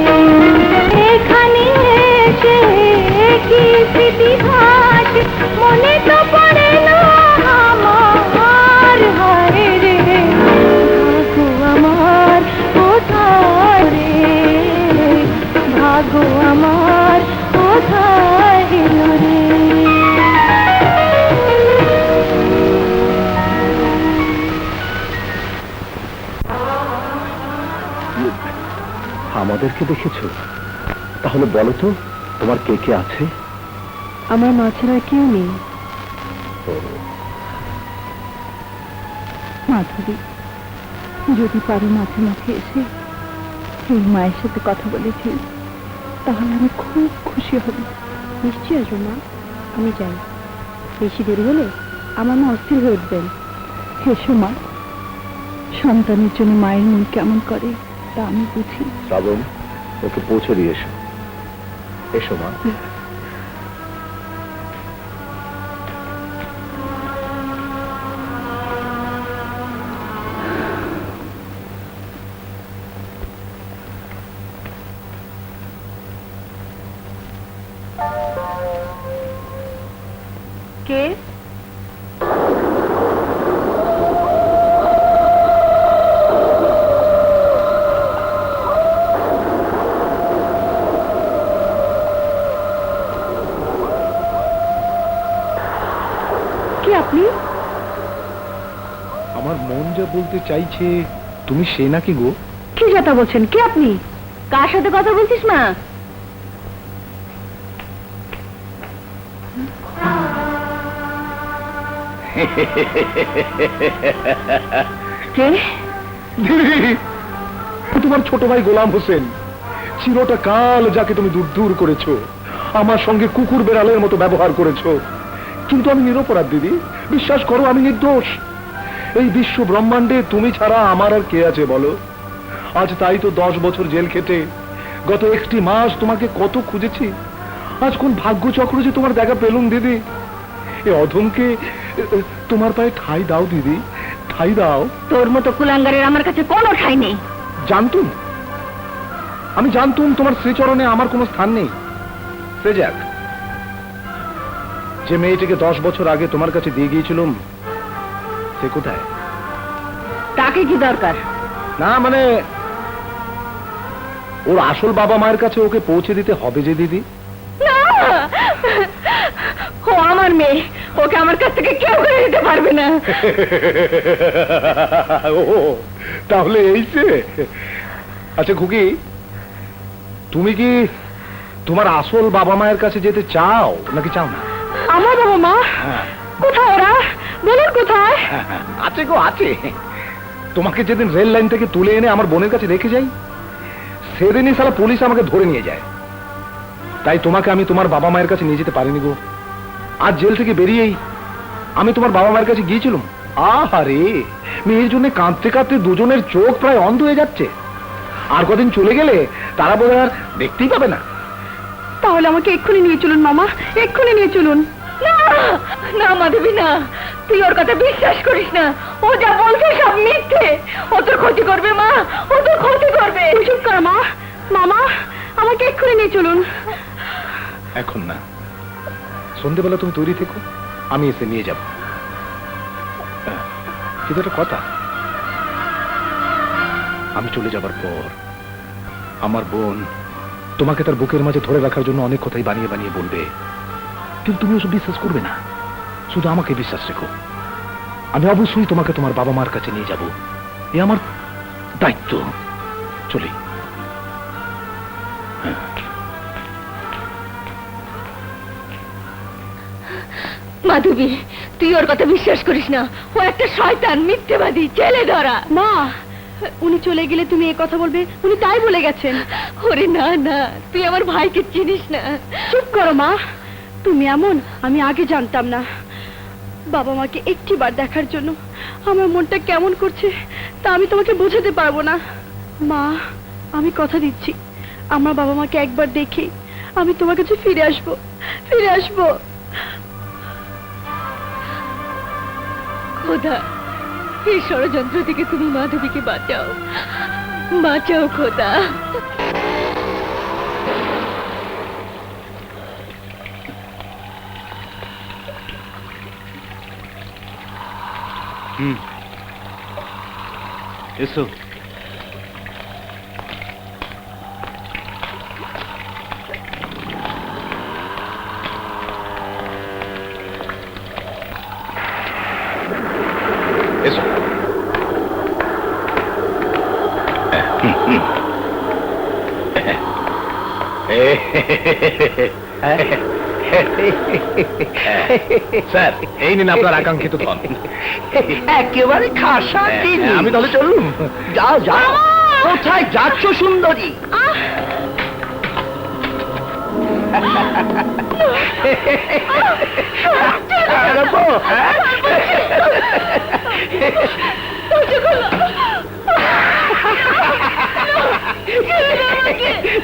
এখানে এসে কি স্মৃতি ভাসে মনে তো পড়ে না আমার, হায় রে ভাগ্য আমার কোথায় রে, ভাগ্য আমার কোথায় এলো রে। আমাদেরকে দেখেছো? তাহলে বলো তো তোমার কে কে আছে? আমার মা ছাড়া কেউ নেই। মাধুরী, যদি পারো মাঝে মাঝে এসে এই মায়ের সাথে কথা বলেছি, তাহলে আমি খুব খুশি হব। নিশ্চয়ই আসবো মা, আমি যাই। বেশি দেরি হলে আমার মা অস্থির হয়ে উঠবেন। এসো মা, সন্তানের জন্য মায়ের মন কেমন করে তা আমি বুঝি। শ্রাবণ, ওকে পৌঁছে দিয়ে এসো। এসো মা। কে? কে আপনি? আমার মন যা বলতে চাইছে তুমি সে নাকি গো? কি কথা বলছেন? কে আপনি? কার সাথে কথা বলছিস মা? কে? তোমার ছোট ভাই গোলাম হোসেন, চিরটা কাল যাকে তুমি দূর দূর করেছো, আমার সঙ্গে কুকুর বেড়ালের মতো ব্যবহার করেছো, কিন্তু আমি নিরপরাধ দিদি, বিশ্বাস করো আমি নির্দোষ। এই বিশ্ব ব্রহ্মাণ্ডে তুমি ছাড়া আমার আর কে আছে বলো? আজ তাই তো 10 বছর জেল খেটে গত একটি মাস তোমাকে কত খুঁজেছি। আজ কোন ভাগ্যচক্র যে তোমার দেখা পেলুম দিদি। এ অধমকে তোমার পায়ে ঠাই দাও দিদি, ঠাই দাও। তোর মতো কুলাঙ্গারের আমার কাছে কোনো ঠাঁই নেই। জানতুম, আমি জানতুম তোমার শ্রীচরণে আমার কোনো স্থান নেই। সে যাক, যে মেয়েটিকে 10 বছর আগে তোমার কাছে দিয়ে গিয়েছিলাম সে কোথায়? তাকে কি দরকার? না মানে ওর আসল বাবা মায়ের কাছে ওকে পৌঁছে দিতে হবে যে দিদি। না, ও আমার মেয়ে, ওকে আমার কাছ থেকে কেউ করে দিতে পারবে না। ও তাহলে এই সে। আচ্ছা খুকি, তুমি কি তোমার আসল বাবা মায়ের কাছে যেতে চাও নাকি চাও না? আমার বাবা মা হ্যাঁ, কোথায়? ওরা বলুন কোথায়? আছে গো, আছে। তোমাকে যেদিন রেল লাইন থেকে তুলে এনে আমার বোনের কাছে রেখে যাই, সেদিনই সালা পুলিশ আমাকে ধরে নিয়ে যায়। তাই তোমাকে আমি তোমার বাবা মায়ের কাছে নিয়ে যেতে পারিনি গো। আজ জেল থেকে বেরিয়েই আমি তোমার বাবা মায়ের কাছে গিয়েছিলাম। আহারে, মেয়ের জন্য কাঁদতে কাঁদতে দুজনের চোখ প্রায় অন্ধ হয়ে যাচ্ছে। আর কদিন চলে গেলে তারা বোধহয় আর দেখতেই পাবে না। তাহলে আমাকে এক্ষুনি নিয়ে চলুন মামা, এক্ষুনি নিয়ে চলুন। না না মাধবী, না, তুই ওর কথা বিশ্বাস করিস না। ও যা বলছে সব মিথ্যে। ও তোর ক্ষতি করবে মা, ও তোর ক্ষতি করবে। চুপ কর মা। মামা, আমাকে এক্ষুনি নিয়ে চলুন। এখন না, সন্ধ্যেবেলা তুমি তৈরি থেকো, আমি এসে নিয়ে যাব। কিন্তু একটা কথা, আমি চলে যাবার পর আমার বোন তোমাকে তার বুকের মাঝে ধরে রাখার জন্য অনেক কথাই বানিয়ে বানিয়ে বলবে, কিন্তু তুমি ওসব বিশ্বাস করবে না। শুধু আমাকে বিশ্বাস রেখো, আমি অবশ্যই তোমাকে তোমার বাবা মার কাছে নিয়ে যাব। এ আমার দায়িত্ব। চলি। মাধবী, তুই ওর কথা বিশ্বাস করিস না। ও একটা শয়তান, মিথ্যেবাদী, ছেলে ধরা। মা, উনি চলে গেলে তুমি এ কথা বলবে, উনি তাই বলে গেছেন। ওরে না না, তুই আমার ভাইকে চিনিস না। চুপ করো মা, তুমি এমন আমি আগে জানতাম না। বাবা মাকে একটিবার দেখার জন্য আমার মনটা কেমন করছে তা আমি তোমাকে বোঝাতে পারবো না। মা, আমি কথা দিচ্ছি, আমার বাবা মাকে একবার দেখে আমি তোমার কাছে ফিরে আসবো, ফিরে আসবো। খোদা, এই ষড়যন্ত্র থেকে তুমি মাধবীকে বাঁচাও, বাঁচাও খোদা। এসো। এসো। স্যার, এই নিন আপনার আকাঙ্ক্ষিত ফল। একেবারে খাসা চিনি। আমি তাহলে চলুন। যাও যাও। কোথায় যাচ্ছ সুন্দরী?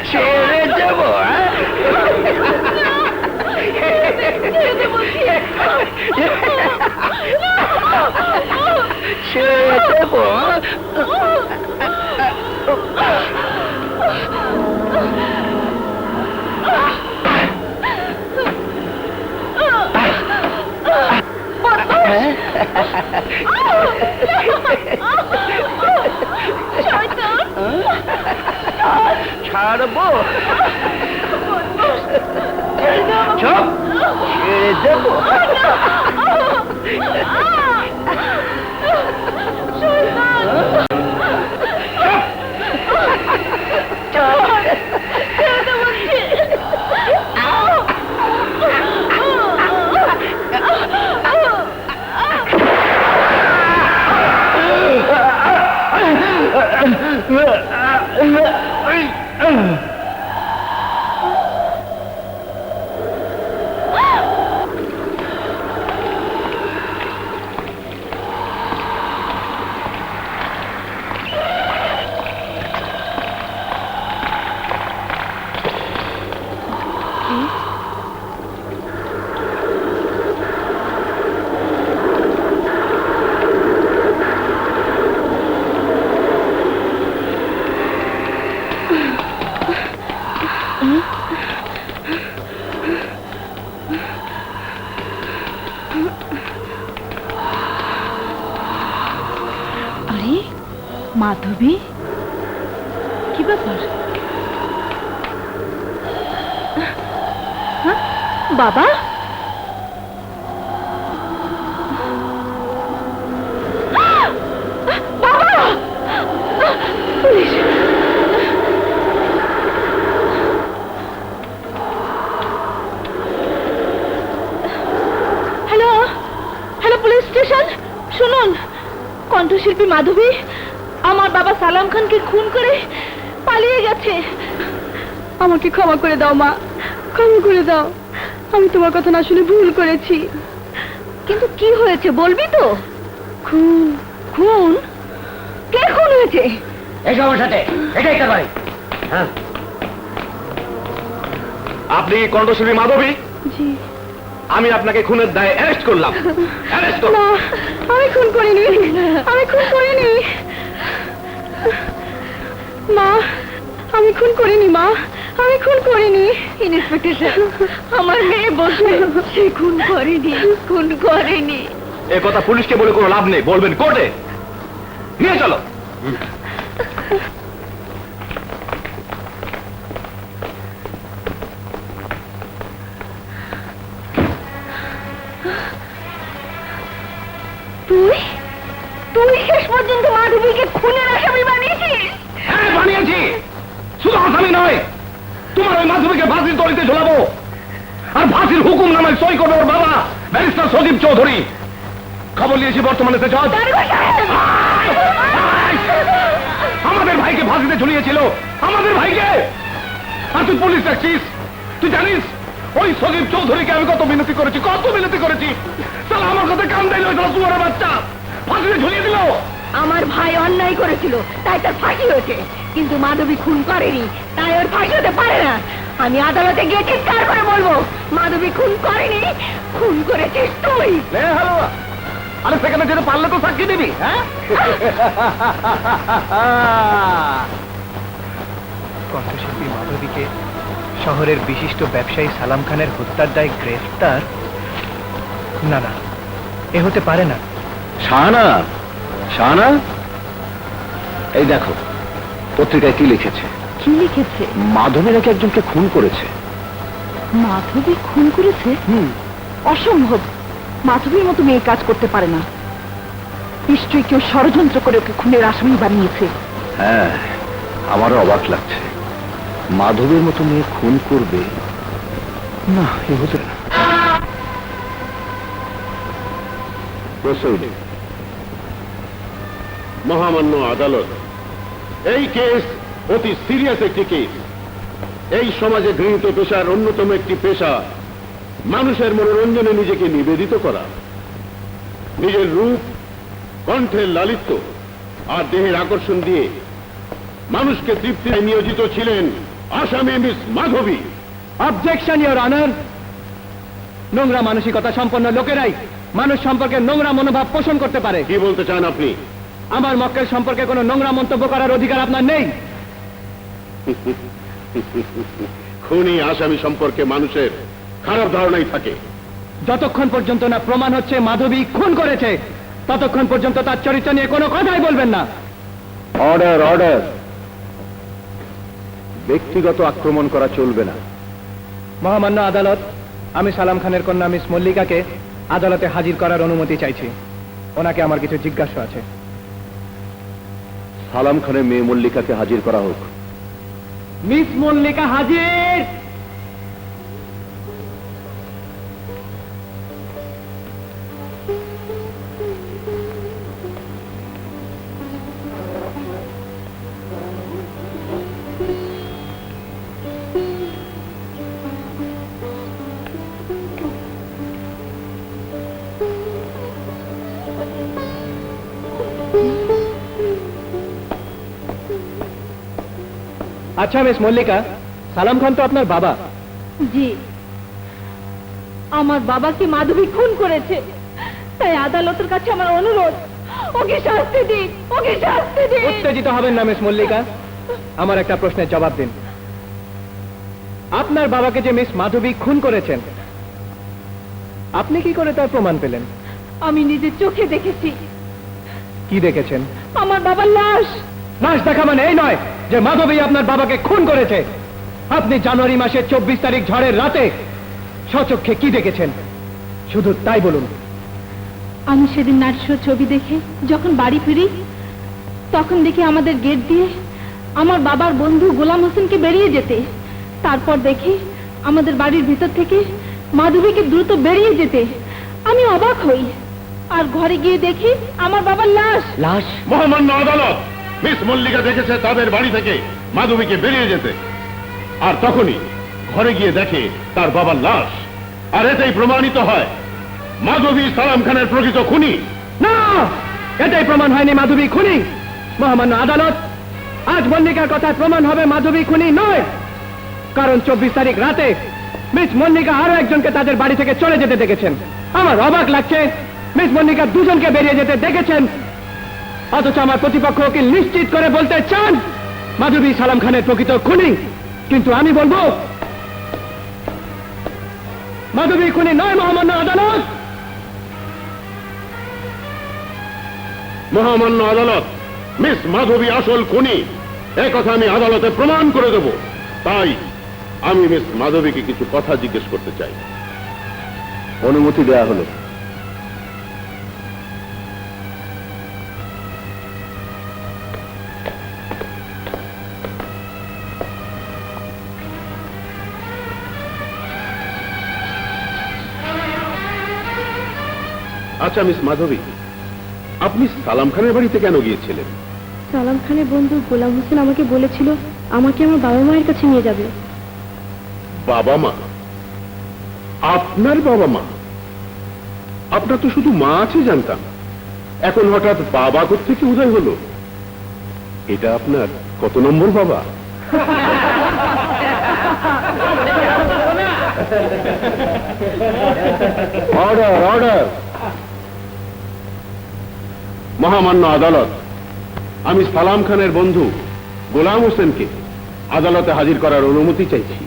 ছেড়ে দেবো? ছেড়ে দেবো? ছাড়বো? চুপ, ছেড়ে দেবো? আরে মাধবী, কি ব্যাপার? বাবা, বাবা, পুলিশ! কণ্ঠশিল্পী মাধবী আমার বাবা সালাম খানকে খুন করে পালিয়ে গেছে। আমাকে ক্ষমা করে দাও মা, ক্ষমা করে দাও। আমি তোমার কথা না শুনে ভুল করেছি। কিন্তু কি হয়েছে বলবি তো? খুন। খুন? কে খুন হয়েছে? এসো আমার সাথে, এটাই একটা বাড়ি। হ্যাঁ, আপনি কণ্ঠশিল্পী মাধবী? জি। আমি আপনাকে খুনের দায়ে অ্যারেস্ট করলাম। অ্যারেস্ট করুন। না, আমি খুন করিনি, আমি খুন করিনি মা, আমি খুন করিনি মা, আমি খুন করিনি। ইন্সপেক্টর সাহেব, আমার মেয়ে বলছে সে খুন করেনি, খুন করেনি। এ কথা পুলিশকে বলে কোনো লাভ নেই, বলবেন কোর্টে। নিয়ে চলো। তুই তুই শেষ পর্যন্ত মাধবীকে খুনের আসামি বানিয়েছিস? হ্যাঁ, বানিয়েছি। শুধু আসামি নয়, তোমার ওই মাধবীকে ফাঁসির দড়িতে ঝোলাবো, আর ফাঁসির হুকুম নামায় সই করবে ওর বাবা ব্যারিস্টার সজীব চৌধুরী। খবর নিয়েছি বর্তমানে সে জজ আমাদের ভাইকে ফাঁসিতে ঝুলিয়েছিল, আমাদের ভাইকে। আর তুই পুলিশ রাখছিস? তুই জানিস ওই সজীব চৌধুরীকে আমি কত মিনতি করেছি, কত মিনতি করেছি। তাহলে আমার কথা কান দিল, তোমার বাচ্চা ফাঁসিতে ঝুলিয়ে দিল। আমার ভাই অন্যায় করেছিল, তাই তার ফাঁসি হয়েছে। কিন্তু মাধবী খুন করেনি, তাই ওর ফাঁসি হতে পারে না। আমি আদালতে গিয়ে চিৎকার করে বলবো, মাধবী খুন করেনি, খুন করেছিস তুই। হ্যালো, আরে সেখানে যেতে পারলে তো সাক্ষী দিবি। হ্যাঁ, কণ্ঠশিল্পী মাধবীকে শহরের বিশিষ্ট ব্যবসায়ী সালাম খানের হত্যার দায় গ্রেফতার? না না, এ হতে পারে না। শাহানা, শাহানা, এই দেখো পত্রিকায় কি লিখেছে। কি লিখেছে? মাধবী নাকি একজনকে খুন করেছে। মাধবী খুন করেছে? অসম্ভব, মাধবীর মতো মেয়ে কাজ করতে পারে না। নিশ্চয়ই কেউ ষড়যন্ত্র করে ওকে খুনের আসামি বানিয়েছে। হ্যাঁ, আমারও অবাক লাগছে, মাধবীর মতো মেয়ে খুন করবে না, এ হতে না। মহামান্য আদালত, এই কেস অতি সিরিয়াস একটি কেস। এই সমাজে গৃহীত পেশার অন্যতম একটি পেশা মানুষের মনোরঞ্জনে নিজেকে নিবেদিত করা। নিজের রূপ, কণ্ঠের লালিত্য আর দেহের আকর্ষণ দিয়ে মানুষকে তৃপ্তিতে নিয়োজিত ছিলেন আসামি miss Madhavi. Objection your honour. নোংরা মানসিকতা সম্পন্ন লোকেরাই মানুষ সম্পর্কে নোংরা মনোভাব পোষণ করতে পারে। কি বলতে চান আপনি? আমার মক্কেল সম্পর্কে কোনো নোংরা মন্তব্য করার অধিকার আপনার নেই। খুনি আসামি সম্পর্কে মানুষের খারাপ ধারণাই থাকে। যতক্ষণ পর্যন্ত না প্রমাণ হচ্ছে মাধবী খুন করেছে, ততক্ষণ পর্যন্ত তার চরিত্র নিয়ে কোনো কথাই বলবেন না। Order, order. ব্যক্তিগত আক্রমণ করা চলবে না। মহামান্য আদালত, আমি সালাম খানের কন্যা মিস মল্লিকাকে আদালতে হাজির করার অনুমতি চাইছি। ওনাকে আমার কিছু জিজ্ঞাসা আছে। সালাম খানের মেয়ে মল্লিকাকে হাজির করা হোক। মিস মল্লিকা হাজির। আচ্ছা মিস মল্লিকা, সালাম খান তো আপনার বাবা। জি, আমার বাবাকে মাধবী খুন করেছে, তাই আদালতের কাছে আমার অনুরোধ, ওকে শাস্তি দিন, ওকে শাস্তি দিন। উত্তেজিত হবেন না মিস মল্লিকা, আমার একটা প্রশ্নের জবাব দিন। আপনার বাবাকে যে মিস মাধবী খুন করেছেন, আপনি কি করে তার প্রমাণ পেলেন? আমি নিজের চোখে দেখেছি। কি দেখেছেন? আমার বাবার লাশ। লাশ দেখা মানে এই নয় যে মাধবী আপনার বাবাকে খুন করেছে। আপনি জানুয়ারি মাসের 24 তারিখ ঝড়ের রাতে স্বচক্ষে কি দেখেছেন শুধু তাই বলুন। আমি সেদিন নাইট শো ছবি দেখে যখন বাড়ি ফিরি, তখন দেখি আমাদের গেট দিয়ে আমার বাবার বন্ধু গোলাম হোসেনকে বেরিয়ে যেতে। তারপর দেখি আমাদের বাড়ির ভিতর থেকে মাধবীকে দ্রুত বেরিয়ে যেতে। আমি অবাক হই, আর ঘরে গিয়ে দেখি আমার বাবার লাশ। লাশ? মহামান্য আদালত, মিস মল্লিকা দেখেছে তাদের বাড়ি থেকে মাধবীকে বেরিয়ে যেতে, আর তখনই ঘরে গিয়ে দেখে তার বাবার লাশ, আর এটাই প্রমাণিত হয় মাধবী সালাম খানের প্রকৃত খুনি। না, এটাই প্রমাণ হয়নি মাধবী খুনি। মহামান্য আদালত, আজ মল্লিকার কথায় প্রমাণ হবে মাধবী খুনি নয়, কারণ 24 তারিখ রাতে মিস মল্লিকা আরো একজনকে তাদের বাড়ি থেকে চলে যেতে দেখেছেন। আমার অবাক লাগছে, মিস মল্লিকা দুজনকে বেরিয়ে যেতে দেখেছেন, অথচ আমার প্রতিপক্ষ উকিল নিশ্চিত করে বলতে চান মাধবী সালাম খানের প্রকৃত খুনি। কিন্তু আমি বলবো মাধবী খুনি নয়। মহামান্য আদালত, মহামান্য আদালত, মিস মাধবী আসল খুনি, এ কথা আমি আদালতে প্রমাণ করে দেব। তাই আমি মিস মাধবীকে কিছু কথা জিজ্ঞেস করতে চাই। অনুমতি দেয়া হলো। আচ্ছা মিস মাধবী, আপনি সালাম খানের বাড়িতে কেন গিয়েছিলেন? সালাম খানের বন্ধু গোলাম হোসেন আমাকে বলেছিল আমাকে আমার বাবা মায়ের কাছে নিয়ে যাবে। বাবা মা? আপনার বাবা মা? আপনার তো শুধু মা আছে জানতাম, এখন হঠাৎ বাবা কোত্থেকে উদয় হলো? এটা আপনার কত নম্বর বাবা? Order, order. মহামান্য আদালত, আমি সালাম খানের বন্ধু গোলাম হোসেনকে আদালতে হাজির করার অনুমতি চাইছি।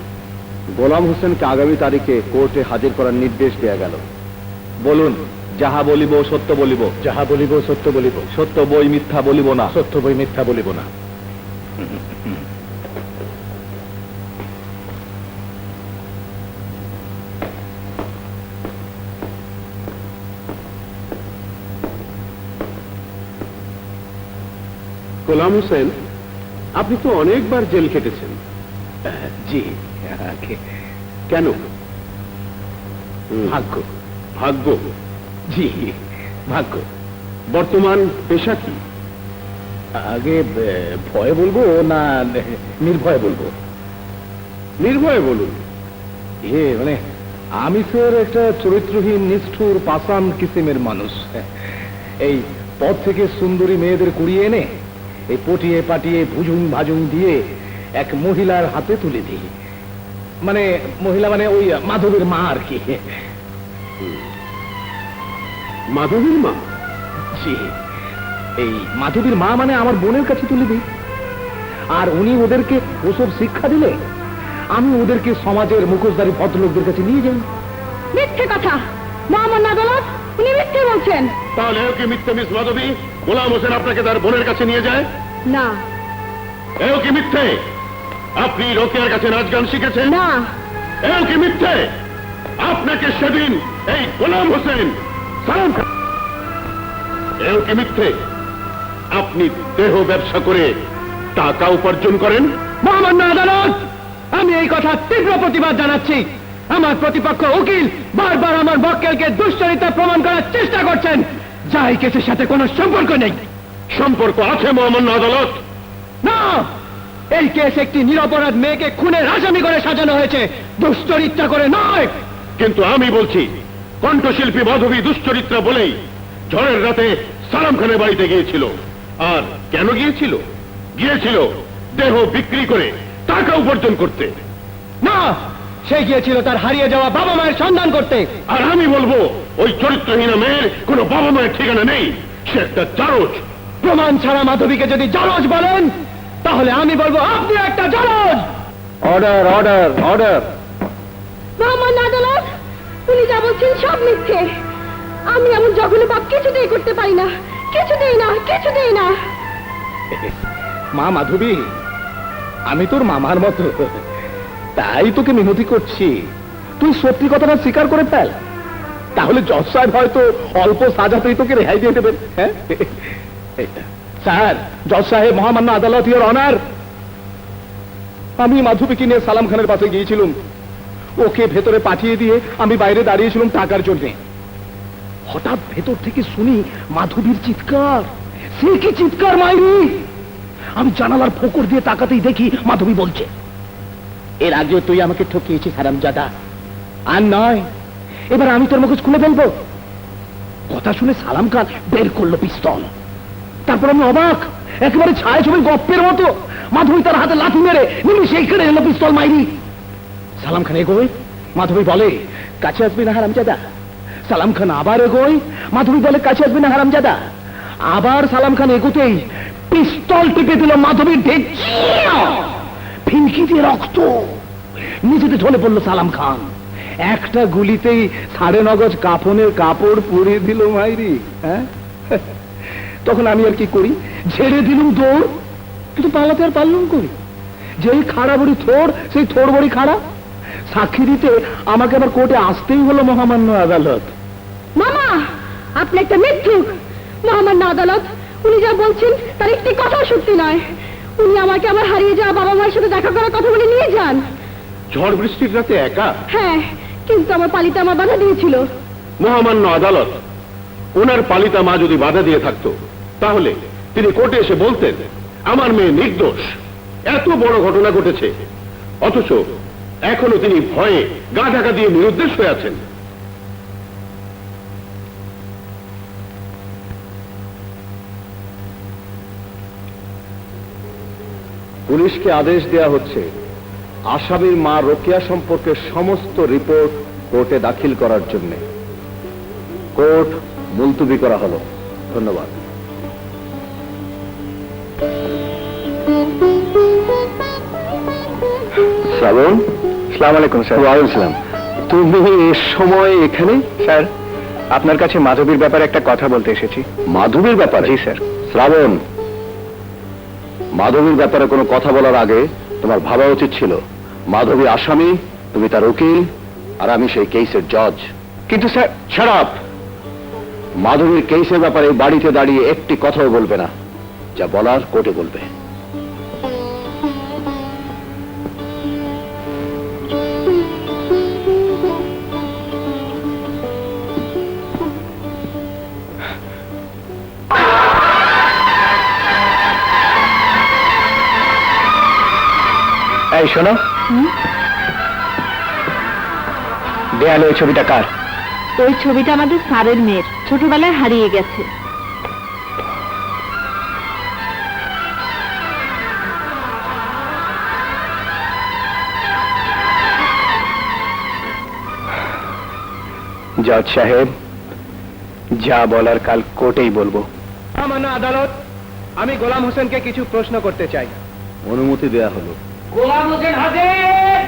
গোলাম হোসেনকে আগামী তারিখে কোর্টে হাজির করার নির্দেশ দেয়া গেল। বলুন, যাহা বলিব সত্য বলিব। যাহা বলিব সত্য বলিব। সত্য বই মিথ্যা বলিব না। সত্য বই মিথ্যা বলিব না। গোলাম হোসেন, আপনি তো অনেকবার জেল খেটেছেন। জি, কেন? ভাগ্য। ভাগ্য? জি, ভাগ্য। বর্তমান পেশা কি? আগে ভয় বলবো না নির্ভয় বলবো? নির্ভয়ে বলুন। মানে আমি স্যার একটা চরিত্রহীন, নিষ্ঠুর, পাষাণ কিসিমের মানুষ। এই পথ থেকে সুন্দরী মেয়েদের কুড়িয়ে এনে এই পটিয়ে পাটিয়ে ভুজুং ভাজুং দিয়ে এক মহিলার হাতে তুলে দিই। মানে মহিলা মানে ওই মাধবীর মা আর কি। মাধবীর মা? জি, এই মাধবীর মা মানে আমার বোনের কাছে তুলে দিই, আর উনি ওদেরকে ওসব শিক্ষা দিলে আমি ওদেরকে সমাজের মুখোশধারী ভদ্রলোকদের কাছে নিয়ে যাই। মিথ্যে কথা। মহামান্য আদালত, উনি মিথ্যে বলছেন। তাহলে এও কি মিথ্যে মিস মাধবী? গোলাম হোসেন আপনাকে তার বোনের কাছে নিয়ে যায়? না। এও কি মিথ্যে আপনি রোকেয়ার কাছে নাচ গান শিখেছেন? না। এও কি মিথ্যে আপনাকে সেদিন এই গোলাম হোসেন সালাম খান? এও কি মিথ্যে আপনি দেহ ব্যবসা করে টাকা উপার্জন করেন? মহামান্য আদালত, আমি এই কথা তীব্র প্রতিবাদ জানাচ্ছি। আমার প্রতিপক্ষ উকিল বারবার আমার মক্কেলকে দুশ্চরিত্রা প্রমাণ করার চেষ্টা করছেন, যা এই কেসের সাথে কোনো সম্পর্ক নেই। সম্পর্ক আছে মহামান্য আদালত। না, এই কেস একটি নিরপরাধ মেয়েকে খুনের আসামি করে সাজানো হয়েছে, দুশ্চরিত্রা করে নয়। কিন্তু আমি বলছি, কণ্ঠশিল্পী মাধবী দুশ্চরিত্রা বলেই ঝড়ের রাতে সালাম খানের বাড়িতে গিয়েছিল। আর কেন গিয়েছিল? গিয়েছিল দেহ বিক্রি করে টাকা উপার্জন করতে। না, সে গিয়েছিল তার হারিয়ে যাওয়া বাবা মায়ের সন্ধান করতে। আর আমি বলবো, ওই চরিত্রহীনা মেয়ের কোনো বাবা মায়ের ঠিকানা নেই, সে একটা জারজ। প্রমাণ ছাড়া মাধবীকে যদি জলজ বলেন, তাহলে আমি বলবো আপনি একটা জলজ। Order, order, order. মহামান্য আদালত, উনি যা বলছেন সব মিথ্যে। আমি এমন জঘন্য পাপ কিছুতেই করতে পারি না, কিছুতেই না, কিছুতেই না। মা মাধবী, আমি তোর মামার মতো, তাই তোকে মিনতি করছি, তুই সত্যি কথাটা স্বীকার করে ফেল। তাহলে জজ সাহেব হয়তো অল্প সাজাতেই তোকে রেহাই দিয়ে দেবেন। হ্যাঁ স্যার, জজ সাহেব, মহামান্য আদালত, ইওর অনার, আমি মাধবীকে নিয়ে সালাম খানের পাশে গিয়েছিলাম। ওকে ভেতরে পাঠিয়ে দিয়ে আমি বাইরে দাঁড়িয়েছিলাম টাকার জন্যে। হঠাৎ ভেতর থেকে শুনি মাধবীর চিৎকার। সে কি চিৎকার মাইরি! আমি জানালার ফোকর দিয়ে তাকাতেই দেখি মাধবী বলছে, এর আগেও তুই আমাকে ঠকিয়েছিস হারামজাদা, আর নয়, এবার আমি তোর মুখোশ খুলে ফেলবো। কথা শুনে সালাম খান বের করলো পিস্তল। তারপর আমি অবাক, একেবারে ছায়াছবি গপ্পের মতো মাধবী তার হাতে লাথি মেরে নিমিষে কেড়ে এলো পিস্তল মাইরি। সালাম খান এগোয়, মাধবী বলে, কাছে আসবি না হারামজাদা। সালাম খান আবার এগোয়, মাধবী বলে, কাছে আসবি না হারামজাদা। আবার সালাম খান এগোতেই পিস্তল টিপে দিল মাধবীর ঢেকে, ফিনকি দিয়ে রক্ত। নিজেতে ঢলে পড়লো সালাম খান। একটা গুলিতেই 9.5 গজ কাফনের কাপড় পরিয়ে দিল মাইরি। হ্যাঁ, তখন আমি আর কি করি, ঝেড়ে দিলুম দৌড়, কিন্তু পালাতে আর পারলুম করি। যেই খাড়া বড়ি থোড়, সেই থোড় বড়ি খাড়া। সাক্ষী দিতে আমাকে আবার কোর্টে আসতেই হলো মহামান্য আদালত। মামা, আপনি একটা মিথ্যুক। মহামান্য আদালত, উনি যা বলছেন তার একটি কথা সত্যি নয়। উনি আমাকে আমার হারিয়ে যাওয়া বাবা মায়ের সাথে দেখা করার কথা বলে নিয়ে যান। ঝড় বৃষ্টির রাতে একা? হ্যাঁ, কিন্তু আমার পালিতে আমার বাধা দিয়েছিল। মহামান্য আদালত, ওনার পালিতা মা যদি বাধা দিয়ে থাকতো তাহলে তিনি কোর্টে এসে বলতেন আমার মেয়ে নির্দোষ, এত বড় ঘটনা ঘটেছে, অথচ এখনো তিনি ভয়ে গা ঢাকা দিয়ে নিরুদ্দেশ হয়ে আছেন। পুলিশকে আদেশ দেয়া হচ্ছে আসামির মা রোকেয়া সম্পর্কে সমস্ত রিপোর্ট কোর্টে দাখিল করার জন্য। কোর্ট মুলতবি করা হলো। ধন্যবাদ। শ্রাবণ, সালাম আলাইকুম স্যার। ওয়ালাইকুম সালাম। তুমি এর সময় এখানে? স্যার, আপনার কাছে মাধবীর ব্যাপারে একটা কথা বলতে এসেছি। মাধবীর ব্যাপারে? জি স্যার। শ্রাবণ, মাধবীর ব্যাপারে কোনো কথা বলার আগে তোমার ভাবা উচিত ছিল মাধবী আসামি, তুমি তার উকিল, আর আমি সেই কেসের জজ। কিন্তু স্যার, শাট আপ! মাধবীর কেসের ব্যাপারে বাড়িতে দাঁড়িয়ে একটি কথাও বলবে না, যা বলার কোর্টে বলবে। এই শোনো, দেয়ালে ওই ছবিটা কার? ওই ছবিটা আমাদের স্যারের মেয়ের, ছোটবেলায় হারিয়ে গেছে। জজ সাহেব, যা বলার কাল কোর্টেই বলবো। মহামান্য আদালত, আমি গোলাম হোসেনকে কিছু প্রশ্ন করতে চাই। অনুমতি দেয়া হলো। গোলাম হোসেন হাজির।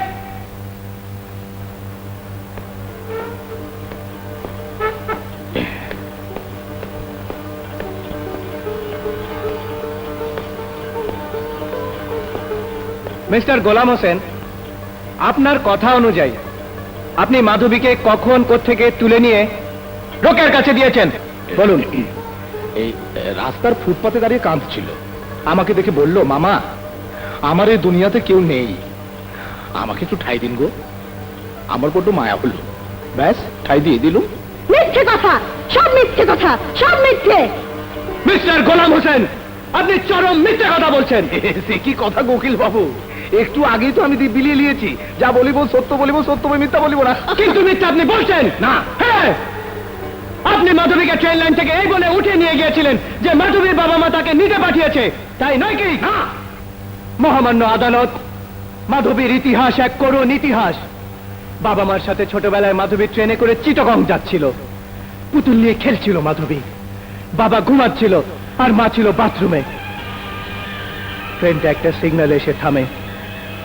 মিস্টার গোলাম হোসেন, আপনার কথা অনুযায়ী আপনি মাধবীকে কখন কোত্থেকে তুলে নিয়ে রোকেয়ার কাছে দিয়েছেন বলুন। এই রাস্তার ফুটপাতে দাঁড়িয়ে কাঁদছিল, আমাকে দেখে বলল, মামা আমার এই দুনিয়াতে কেউ নেই, আমাকে একটু ঠাই দিন গো। আমার বড্ড মায়া হলো, ব্যাস ঠাই দিয়ে দিলুম। মিথ্যে কথা, সব মিথ্যে কথা, সব মিথ্যে। মিস্টার গোলাম হোসেন, আপনি চরম মিথ্যে কথা বলছেন। সে কি কথা উকিল বাবু, একটু আগেই তো আমি বিলিয়ে নিয়েছি, যা বলিব সত্য বলিব, সত্য বই মিথ্যা বলিব না। কিন্তু মিথ্যা আপনি বলছেন না। হ্যাঁ, আপনি মাধবীকে ট্রেন লাইন থেকে এই বলে উঠে নিয়ে গিয়েছিলেন যে মাধবীর বাবা মা তাকে নিতে পাঠিয়েছে, তাই নয় কি? না। মহামান্য আদালত, মাধবীর ইতিহাস এক করুণ ইতিহাস। বাবা মার সাথে ছোটবেলায় মাধবী ট্রেনে করে চিটাগং যাচ্ছিল, পুতুল নিয়ে খেলছিল মাধবী, বাবা ঘুমাচ্ছিল আর মা ছিল বাথরুমে। ট্রেনটা একটা সিগন্যালে এসে থামে,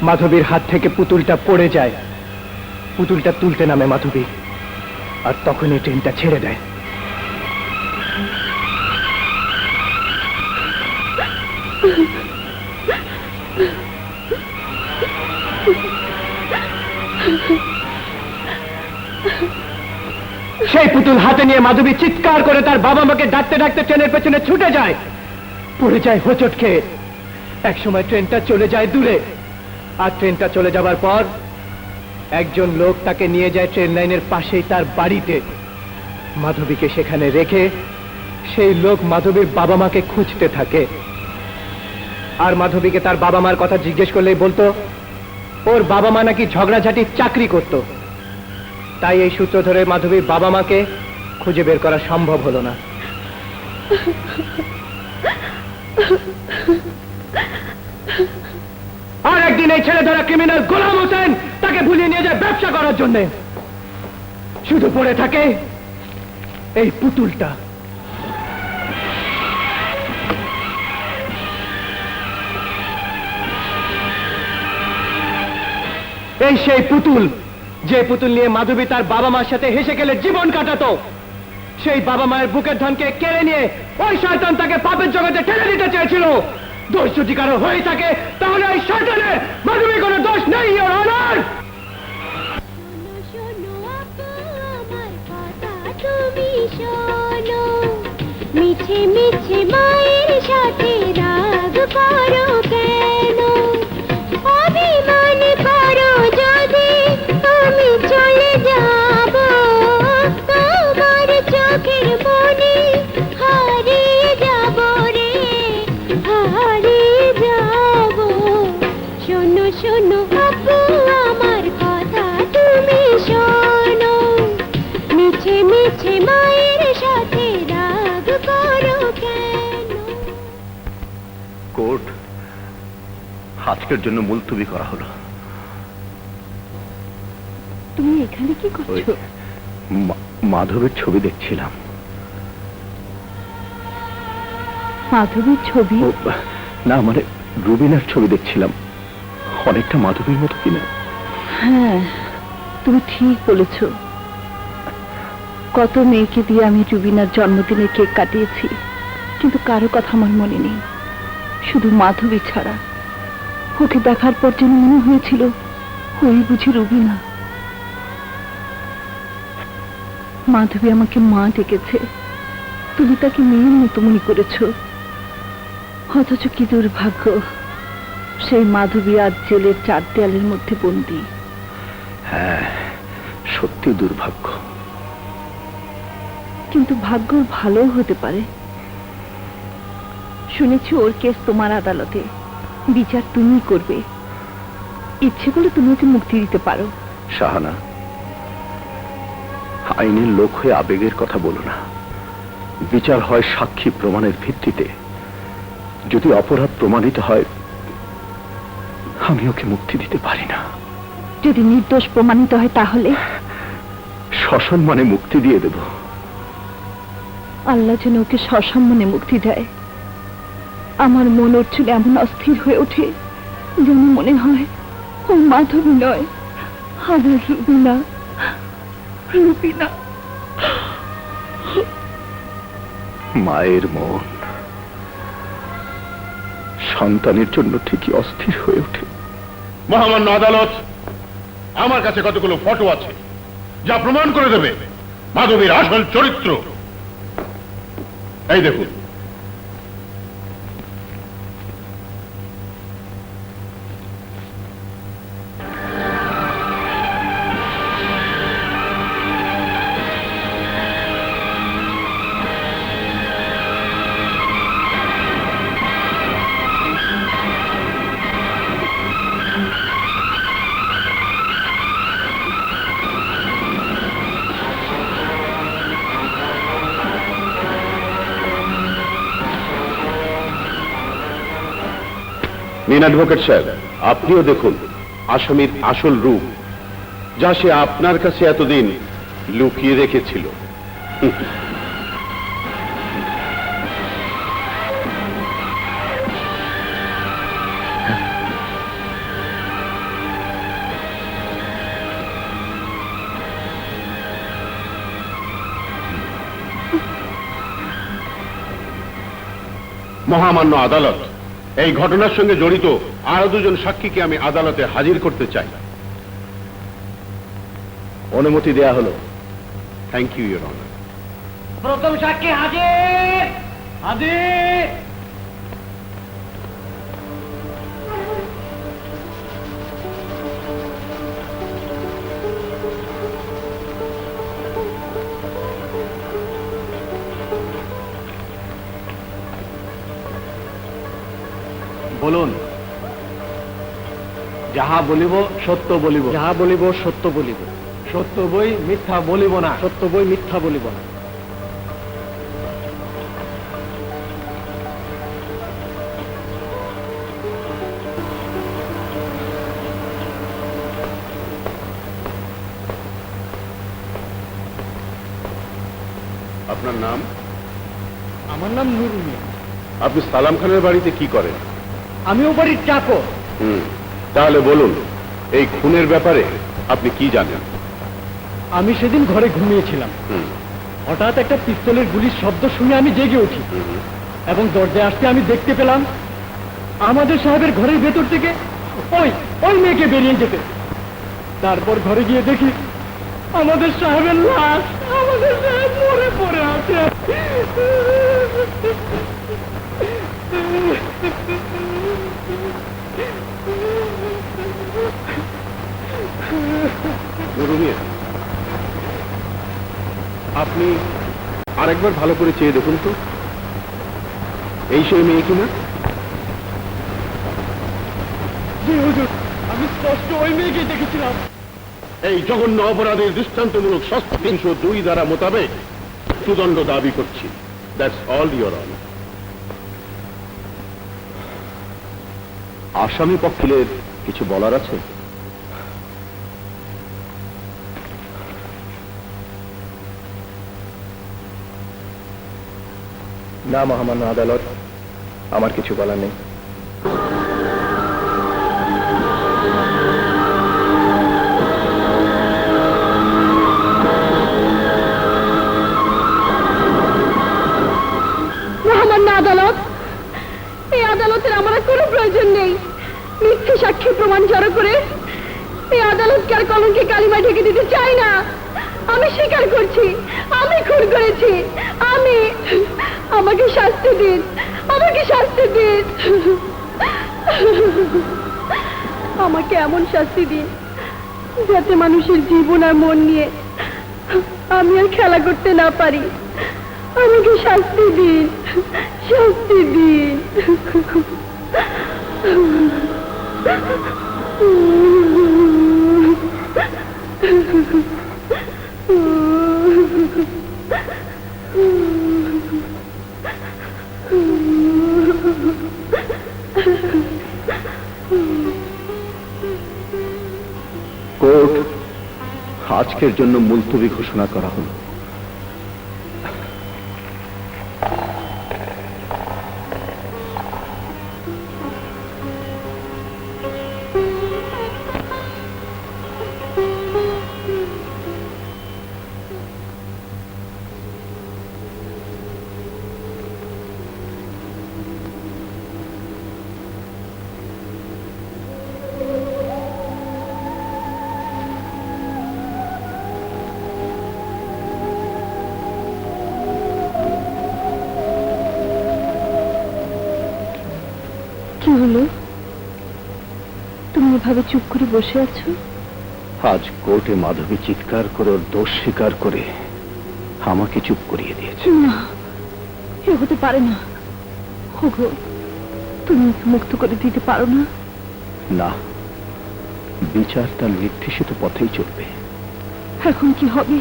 মাধবীর হাত থেকে পুতুলটা পড়ে যায়, পুতুলটা তুলতে নামে মাধবী, আর তখনই ট্রেনটা ছেড়ে দেয়। সেই পুতুল হাতে নিয়ে মাধবী চিৎকার করে তার বাবা মাকে ডাকতে ডাকতে ট্রেনের পেছনে ছুটে যায়, পড়ে যায় হোঁচট খেয়ে। একসময় ট্রেনটা চলে যায় দূরে, আর ট্রেনটা চলে যাবার পর একজন লোক তাকে নিয়ে যায় ট্রেন লাইনের পাশেই তার বাড়িতে। মাধবীকে সেখানে রেখে সেই লোক মাধবীর বাবা মাকে খুঁজতে থাকে। আর মাধবীকে তার বাবা মার কথা জিজ্ঞেস করলেই বলতো ওর বাবা মা নাকি ঝগড়াঝাটির চাকরি করত। তাই এই সূত্র ধরে মাধবীর বাবা মাকে খুঁজে বের করা সম্ভব হলো না। আর একদিন এই ছেলে ধরা ক্রিমিনাল গোলাম হোসেন তাকে ভুলিয়ে নিয়ে যায় ব্যবসা করার জন্য। শুধু পড়ে থাকে এই পুতুলটা। এই সেই পুতুল, যে পুতুল নিয়ে মাধবী তার বাবা মার সাথে হেসে খেলে জীবন কাটাতো। সেই বাবা মায়ের বুকের ধনকে কেড়ে নিয়ে ওই শয়তান তাকে পাপের জগতে ঠেলে দিতে চেয়েছিল। দোষ যদি কারো হয়ে থাকে তাহলে ওই শয়তানের, মাধবী কোনো দোষ নেই, ইওর অনার। শোনো আপু আমার কথা তুমি শোনো, মিছে মিছে মায়ের সাথে রাগ করো কেন? অভিমান করো যদি আমি চলে যাব, তোমার চোখের মনে হারিয়ে যাব রে, হারিয়ে যাব। শোনো শোনো আপু আমার কথা তুমি শোনো, মিছে মিছে মায়ের সাথে রাগ করো কেন? কোর্ট আজকের জন্য মুলতবি করা হলো। তুমি এখানে কি ওই করছো? মাধবের ছবি দেখছিলাম। মাধবীর ছবি? ও, না মানে রুবিনার ছবি দেখছিলাম, অনেকটা মাধবীর মতো কিনা। হ্যাঁ, তুমি ঠিক বলেছ। কত মেয়েকে দিয়ে আমি রুবিনার জন্মদিনে কেক কাটিয়েছি, কিন্তু কারো কথা আমার মনে নেই, শুধু মাধবী ছাড়া। ওকে দেখার পর যেন মনে হয়েছিল ওই বুঝি রুবিনা। মাধবী আমাকে মা ডেকেছে, তুমি তাকে মেয়ের মতো মনে করেছ। অথচ কি দুর্ভাগ্য, সেই মাধবী আজ জেলের 4 দেয়ালের মধ্যে বন্দী। হ্যাঁ, সত্যি দুর্ভাগ্য। কিন্তু ভাগ্য ভালো হতে পারে। শুনেছি ওর কেস তোমার আদালতে, বিচার তুমি করবে। ইচ্ছে করলে তুমি ওকে মুক্তি দিতে পারো। শাহানা, আইনের লোক হয়ে আবেগের কথা বলো না। বিচার হয় সাক্ষী প্রমাণের ভিত্তিতে। যদি অপরাধ প্রমাণিত হয়, আমি ওকে মুক্তি দিতে পারি না। যদি নির্দোষ প্রমাণিত হয় তাহলে? সসম্মানে মুক্তি দিয়ে দেব। আল্লাহ যেন ওকে সসম্মানে মুক্তি দেয়। আমার মন ওর চলে এমন অস্থির হয়ে ওঠে যেন মনে হয় ও মাধবী নয়, আমার রুবিনা। রুবিনা। মায়ের মন সন্তানের জন্য ঠিকই অস্থির হয়ে ওঠে। মহামান্য আদালত, আমার কাছে কতগুলো ফটো আছে যা প্রমাণ করে দেবে মাধবীর আসল চরিত্র। এই দেখুন। মিন অ্যাডভোকেট সাহেব, আপনিও দেখুন আসামির আসল রূপ, যা সে আপনার কাছে এতদিন লুকিয়ে রেখেছিল। মহামান্য আদালত, এই ঘটনার সঙ্গে জড়িত আরো 2 জন সাক্ষীকে আমি আদালতে হাজির করতে চাই। অনুমতি দেয়া হলো। Thank you, your honour. প্রথম সাক্ষী হাজির। হাজির। বলুন। যাহা বলিব সত্য বলিব। যাহা বলিব সত্য বলিব। সত্য বই মিথ্যা বলিব না। সত্য বই মিথ্যা বলিব না। আপনার নাম? আমার নাম নুরু মিয়া। আপনি সালাম খানের বাড়িতে কি করেন? আমিও বাড়ির চাকর। তাহলে বলুন, এই খুনের ব্যাপারে আপনি কি জানেন? আমি সেদিন ঘরে ঘুমিয়েছিলাম। হুম, হঠাৎ একটা পিস্তলের গুলির শব্দ শুনে আমি জেগে উঠি হুম। এবং দরজায় আসতে আমি দেখতে পেলাম আমাদের সাহেবের ঘরের ভেতর থেকে ওই ওই মেয়েকে বেরিয়ে যেতে। তারপর ঘরে গিয়ে দেখি আমাদের সাহেবের লাশ, আমাদের সাহেব মরে পড়ে আছে। নুরু মিয়া, আপনি আরেকবার ভালো করে চেয়ে দেখুন তো, এই সেই মেয়ে কিনা? জি হুজুর, আমি স্পষ্ট ওই মেয়েকেই দেখেছিলাম। এই জঘন্য অপরাধের দৃষ্টান্তমূলক শাস্তি 302 ধারা মোতাবেক মৃত্যুদণ্ড দাবি করছি। That's all your honour. আসামি পক্ষের কিছু বলার আছে? না মহামান্য আদালত, আমার কিছু বলার নেই। মহামান্য আদালত, এই আদালতের আমার আর কোনো প্রয়োজন নেই। মিথ্যে সাক্ষী প্রমাণ জড়ো করে এই আদালতকে আর কলঙ্কে কালিমা ঢেকে দিতে চাই না। আমি স্বীকার করছি, আমি খুন করেছি। আমাকে শাস্তি দিন, আমাকে শাস্তি দিন। আমাকে এমন শাস্তি দিন যাতে মানুষের জীবন আর মন নিয়ে আমি আর খেলা করতে না পারি। আমাকে শাস্তি দিন, শাস্তি দিন। কোর্ট আজকের জন্য মুলতবি ঘোষণা করা হলো। কি হলো? তুমি এভাবে চুপ করে বসে আছো? আজ কোর্টে মাধবী চিৎকার করে ওর দোষ স্বীকার করে আমাকে চুপ করিয়ে দিয়েছে। না, এ হতে পারে না। ওগো, তুমি ওকে মুক্ত করে দিতে পারো না? না, বিচার তার নির্দেশিত পথেই চলবে। এখন কি হবে?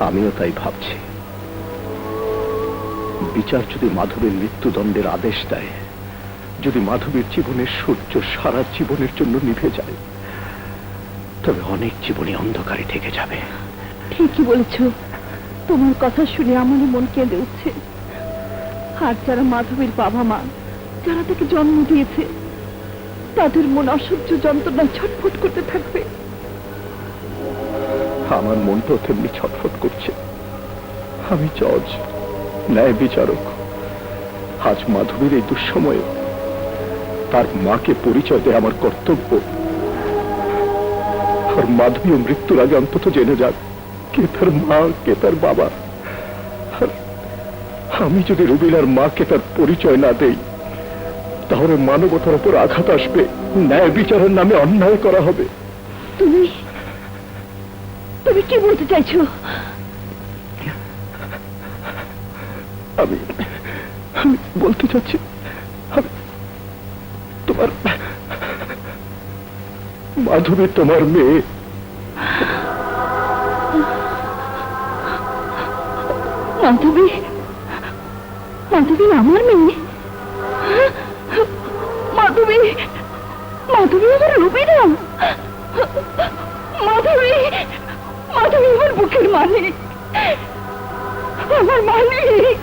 আমিও তাই ভাবছি। বিচার যদি মাধবীর মৃত্যুদণ্ডের আদেশ দেয়, যদি মাধবীর জীবনের সূর্য সারা জীবনের জন্য নিভে যায়, তবে অনেক জীবনই অন্ধকারে ঢেকে যাবে। ঠিকই বলেছ। তোমার কথা শুনে আমারই মন কেঁদে উঠছে। আর যারা মাধবীর বাবা মা, যারা তাকে জন্ম দিয়েছে, তাদের মন অসহ্য যন্ত্রণায় ছটফট করতে থাকবে। আমার মনটাও তেমনি ছটফট করছে। আমি জজ, ন্যায় বিচারক। আজ মাধবীর এই দুঃসময়ে তার মাকে পরিচয় দেয় আমার কর্তব্য। আর মাধবী ও মৃত্যুর আগে অন্তত জেনে যাক কে তার মা, কে তার বাবা। আর আমি যদি রুবিলার মাকে তার পরিচয় না দেই, তাহলে মানবতার উপর আঘাত আসবে, ন্যায় বিচারের নামে অন্যায় করা হবে। তুমি তুমি কি বলতে চাইছো? আমি বলতে চাচ্ছি, আমি তোমার মাধবী তোমার মেয়ে। মাধবী, মাধবী আমার মেয়ে? মাধবী, মাধবী আমার রুবিনা? মাধবী, মাধবী আমার বুকের মালিক, আমার মালিক।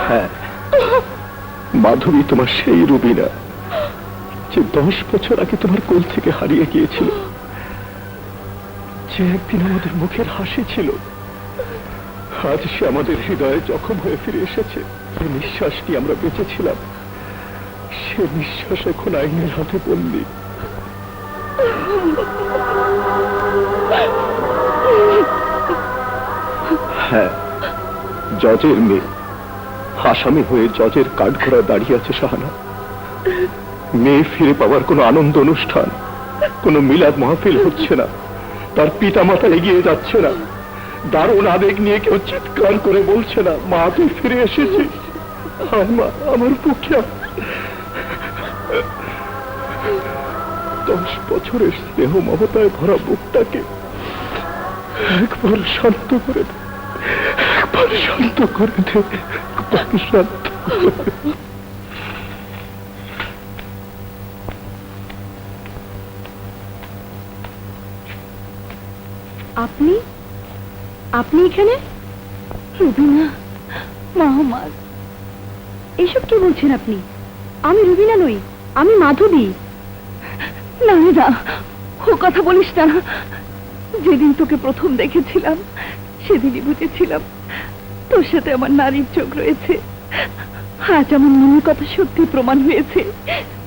হ্যাঁ, মাধবী তোমার সেই রুবিনা যে 10 বছর আগে তোমার কোল থেকে হারিয়ে গিয়েছিল, যে একদিন আমাদের মুখের হাসি ছিল। আজ সে আমাদের হৃদয়ে জখম হয়ে ফিরে এসেছে। যে নিঃশ্বাসটি আমরা বেঁচেছিলাম, সে নিঃশ্বাস এখন আইনের হাতে বন্দী। হ্যাঁ, জজের মেয়ে আসামি হয়ে জজের কাঠগড়ায় দাঁড়িয়ে আছে শাহানা। মেয়ে ফিরে পাওয়ার কোনো আনন্দ অনুষ্ঠান, কোনো মিলাদ মাহফিল হচ্ছে না, তার পিতা মাতা এগিয়ে যাচ্ছে না, দারুণ আবেগ নিয়ে কেউ চিৎকার করে বলছে না, মা তুই ফিরে এসেছিস। হায় মা, আমার বুকে 10 বছরের স্নেহ মমতায় ভরা বুকটাকে একবার শান্ত করে দে, একবার শান্ত করে দে, একবার শান্ত করে দে। আপনি, আপনি এখানে? রুবিনা, মা আমার। এসব কি বলছেন আপনি? আমি রুবিনা নই, আমি মাধবী। না না, ও কথা বলিস না। যেদিন তোকে প্রথম দেখেছিলাম সেদিনই বুঝেছিলাম তোর সাথে আমার নারীর চোখ রয়েছে। আজ আমার মনের কথা সত্যি প্রমাণ হয়েছে।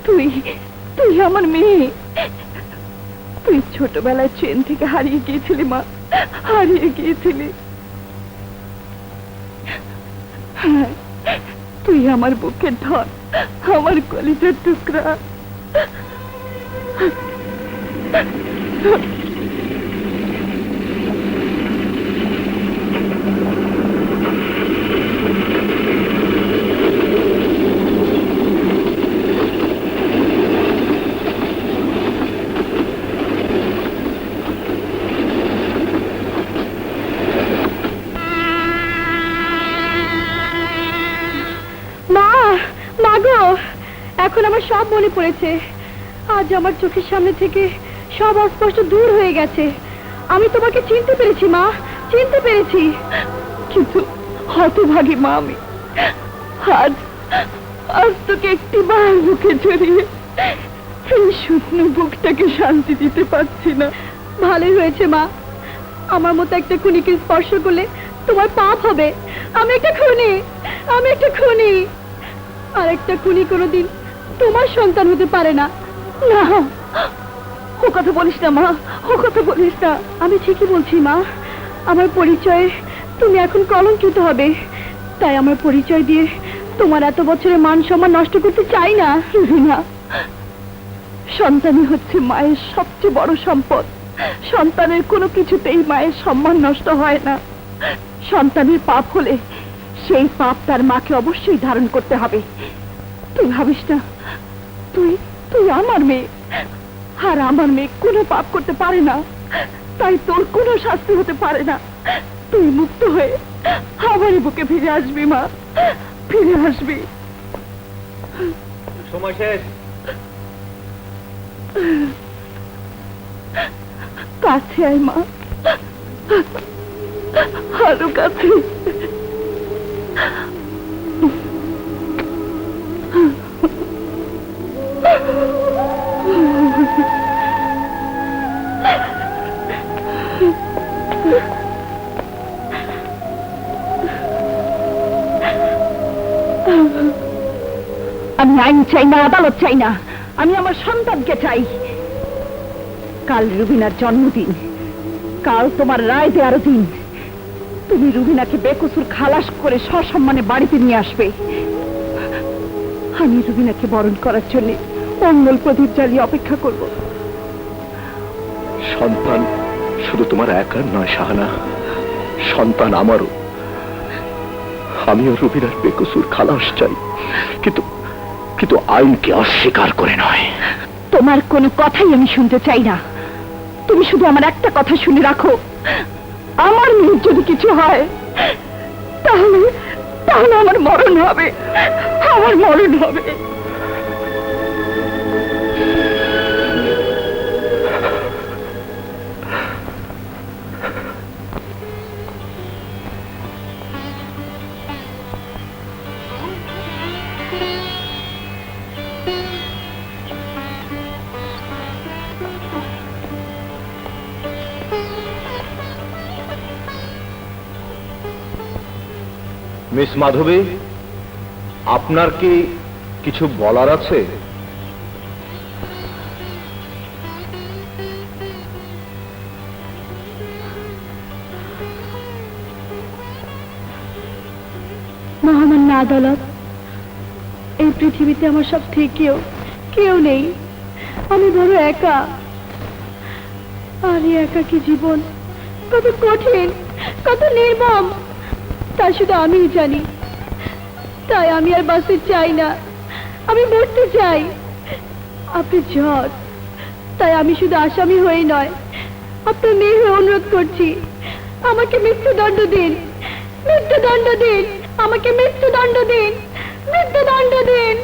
তুই, তুই আমার মেয়ে। তুই ছোটবেলায় ট্রেন থেকে হারিয়ে গিয়েছিলি মা, হারিয়ে গিয়েছিলি। হ্যাঁ, তুই আমার বুকের ধন, আমার কলিজার টুকরা। এখন আমার সব মনে পড়েছে। আজ আমার চোখের সামনে থেকে সব অস্পষ্ট দূর হয়ে গেছে। আমি তোমাকে চিনতে পেরেছি মা, চিনতে পেরেছি। কিন্তু হতভাগী মা আমি। আজ আজ তোকে একটি বার বুকে জড়িয়ে এই শুকনো বুকটাকে শান্তি দিতে পারছি না। ভালোই হয়েছে মা, আমার মতো একটা খুনিকে স্পর্শ করলে তোমার পাপ হবে। আমি একটা খুনি, আমি একটা খুনি। আর একটা খুনি কোনোদিন তোমার সন্তান হতে পারে না। না, ও কথা বলিস না মা, ও কথা বলিস না। আমি ঠিকই বলছি মা, আমার পরিচয়ে তুমি এখন কলঙ্কিত হবে। তাই আমার পরিচয় দিয়ে তোমার এত বছরের মান সম্মান নষ্ট করতে চাই না। রুবিনা, সন্তানই হচ্ছে মায়ের সবচেয়ে বড় সম্পদ। সন্তানের কোনো কিছুতেই মায়ের সম্মান নষ্ট হয় না। সন্তানের পাপ হলে সেই পাপ তার মাকে অবশ্যই ধারণ করতে হবে। তুই ভাবিস না, তুই তুই আমার মেয়ে, আর আমার মেয়ে কোনো পাপ করতে পারে না। তাই তোর কোনো শাস্তি হতে পারে না। তুই মুক্ত হয়ে আমার বুকে ফিরে আসবি মা, ফিরে আসবি। সময় শেষ। কাছে আয় মা, আরো কাছে। আমি আইন চাই না, আদালত চাই না, আমি আমার সন্তানকে চাই। কাল রুবিনার জন্মদিন, কাল তোমার রায় দেওয়ার দিন। তুমি রুবিনাকে বেকসুর খালাস করে সসম্মানে বাড়িতে নিয়ে আসবে। আমি রুবিনাকে বরণ করার জন্য মঙ্গল প্রদীপ জ্বালিয়ে অপেক্ষা করব। সন্তান শুধু তোমার একার নয় শাহানা, সন্তান আমারও। আমিও রুবিনার বেকসুর খালাস চাই, কিন্তু কিন্তু আইনকে অস্বীকার করে নয়। তোমার কোনো কথাই আমি শুনতে চাই না। তুমি শুধু আমার একটা কথা শুনে রাখো, আমার মেয়ের যদি কিছু হয় তাহলে তাহলে আমার মরণ হবে, আমার মরণ হবে। মিস মাধবী, আপনার কি কিছু বলার আছে? মহামান্য আদালত, এই পৃথিবীতে আমার সব থেকে কেউ নেই। আমি বড় একা। আর এই একাকী জীবন কত কঠিন, কত নির্মম তা শুধু আমিই জানি। তাই আমি আর বাঁচতে চাই না, আমি মরতে চাই। আপনি জজ, তাই আমি শুধু আসামি হয়ে নয়, আপনার মেয়ে হয়ে অনুরোধ করছি, আমাকে মৃত্যুদণ্ড দিন, মৃত্যুদণ্ড দিন, আমাকে মৃত্যুদণ্ড দিন, মৃত্যুদণ্ড দিন।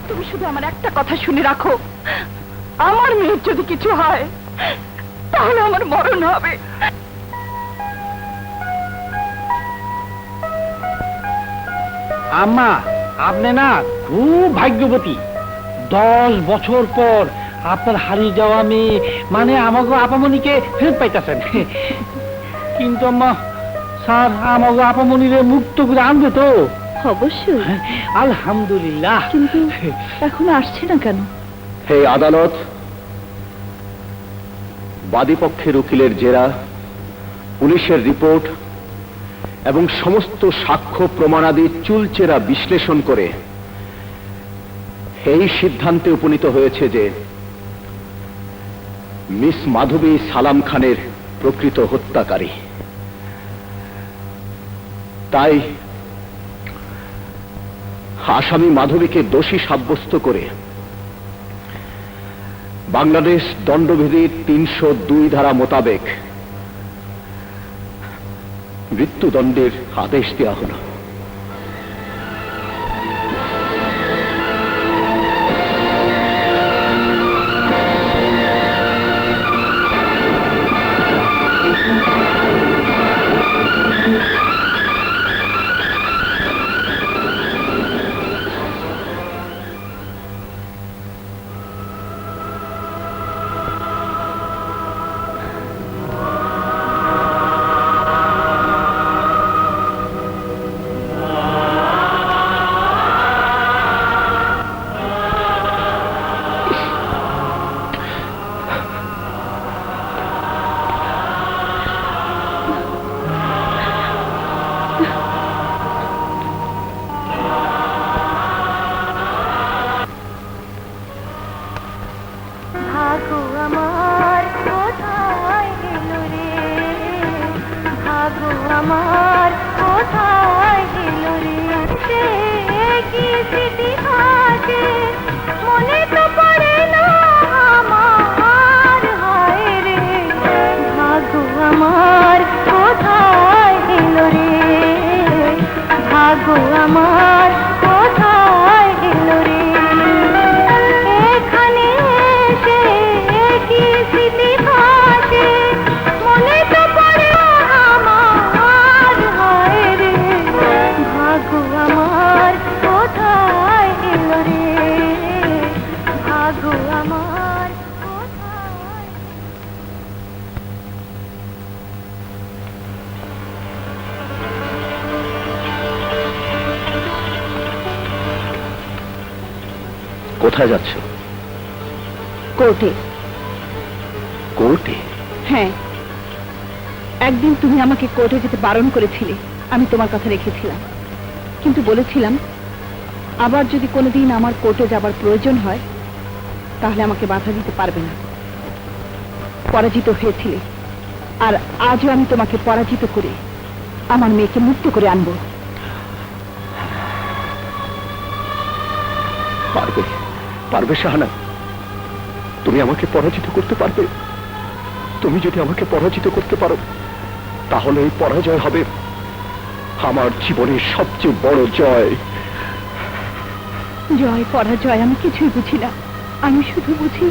তুমি শুধু আমার একটা কথা শুনে রাখো, আমার মেয়ের যদি কিছু হয় তাহলে আমার মরণ হবে। আম্মা, আপনি না খুব ভাগ্যবতী। 10 বছর পর আপনার হারিয়ে যাওয়া মেয়ে মানে আমাকে আপামনিকে ফেরত পাইতেছেন। কিন্তু আম্মা, স্যার আমাকে আপামনিরে মুক্ত করে আনবে তো? অবশ্যই। আলহামদুলিল্লাহ। কিন্তু এখনো আসছে না কেন? হে আদালত, বাদীপক্ষের উকিলের জেরা, পুলিশের রিপোর্ট এবং সমস্ত সাক্ষ্য প্রমাণাদি চুলচেরা বিশ্লেষণ করে এই সিদ্ধান্তে উপনীত হয়েছে যে মিস মাধবী সালাম খানের প্রকৃত হত্যাকারী। তাই আসামি মাধবীকে দোষী সাব্যস্ত করে বাংলাদেশ দণ্ডবিধির 302 ধারা মোতাবেক মৃত্যুদণ্ডের আদেশ দেওয়া হলো। ভাগো আমার কোথায় গেল রে, ভাগো আমার কোথায় গেল রে, সে কি স্মৃতি থাকে মনে তো পড়ে না আমার, হায় রে ভাগো আমার কোথায় গেল রে, ভাগো আমার কোথায় গেল রে, এখানে এসে কি স্মৃতি থাকে মনে তো পড়ে আমার, হায় রে ভাগো আমার কোথায় গেল রে, ভাগো আমার কোথায়। কোথায় যাচ্ছ? কোর্টে। কোর্টে? হ্যাঁ, একদিন তুমি আমাকে কোর্টে যেতে বারণ করেছিলে, আমি তোমার কথা রেখেছিলাম, কিন্তু বলেছিলাম আবার যদি কোনোদিন আমার কোর্টে যাবার প্রয়োজন হয় তাহলে আমাকে বাধা দিতে পারবে না। পরাজিত হয়েছিলে, আর আজও আমি তোমাকে পরাজিত করে আমার মেয়েকে মুক্ত করে আনবো। পারবে, পারবে শাহানা, তুমি আমাকে পরাজিত করতে পারবে। তুমি যদি আমাকে পরাজিত করতে পারো তাহলে এই পরাজয় হবে আমার জীবনের সবচেয়ে বড় জয়। জয় পরাজয় আমি কিছুই বুঝি না, আমি শুধু বুঝি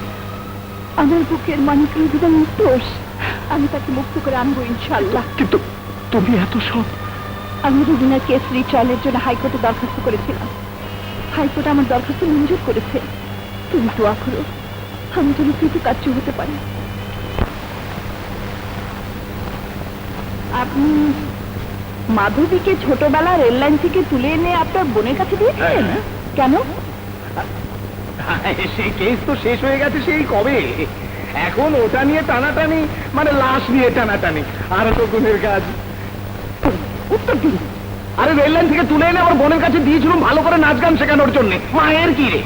আমার বুকের মানিক রুবিনা নির্দোষ। আমি তাকে মুক্ত করে আনবো ইনশাল্লাহ। কিন্তু তুমি এত সব। আমি রুবিনার কেস রিট্রায়ালের জন্য হাইকোর্টে দরখাস্ত করেছিলাম। হাইকোর্ট আমার দরখাস্ত মঞ্জুর করেছে। তুমি দোয়া করো আমি যেন কৃতকার্য হতে পারি। আপনি মাধবীকে ছোটবেলা রেল লাইন থেকে তুলে এনে আপনার বোনের কাছে দিয়েছিলেন? কেন? সেই কেস তো শেষ হয়ে গেছে সেই কবে। এখন ওটা নিয়ে টানাটানি, মানে লাশ নিয়ে টানাটানি। আর তো গুণের কাজ। উত্তর দিন। আরে রেল লাইন থেকে তুলে এনে আমার বোনের কাছে দিয়েছিলাম ভালো করে নাচ গান শেখানোর জন্য। মায়ের কি রে?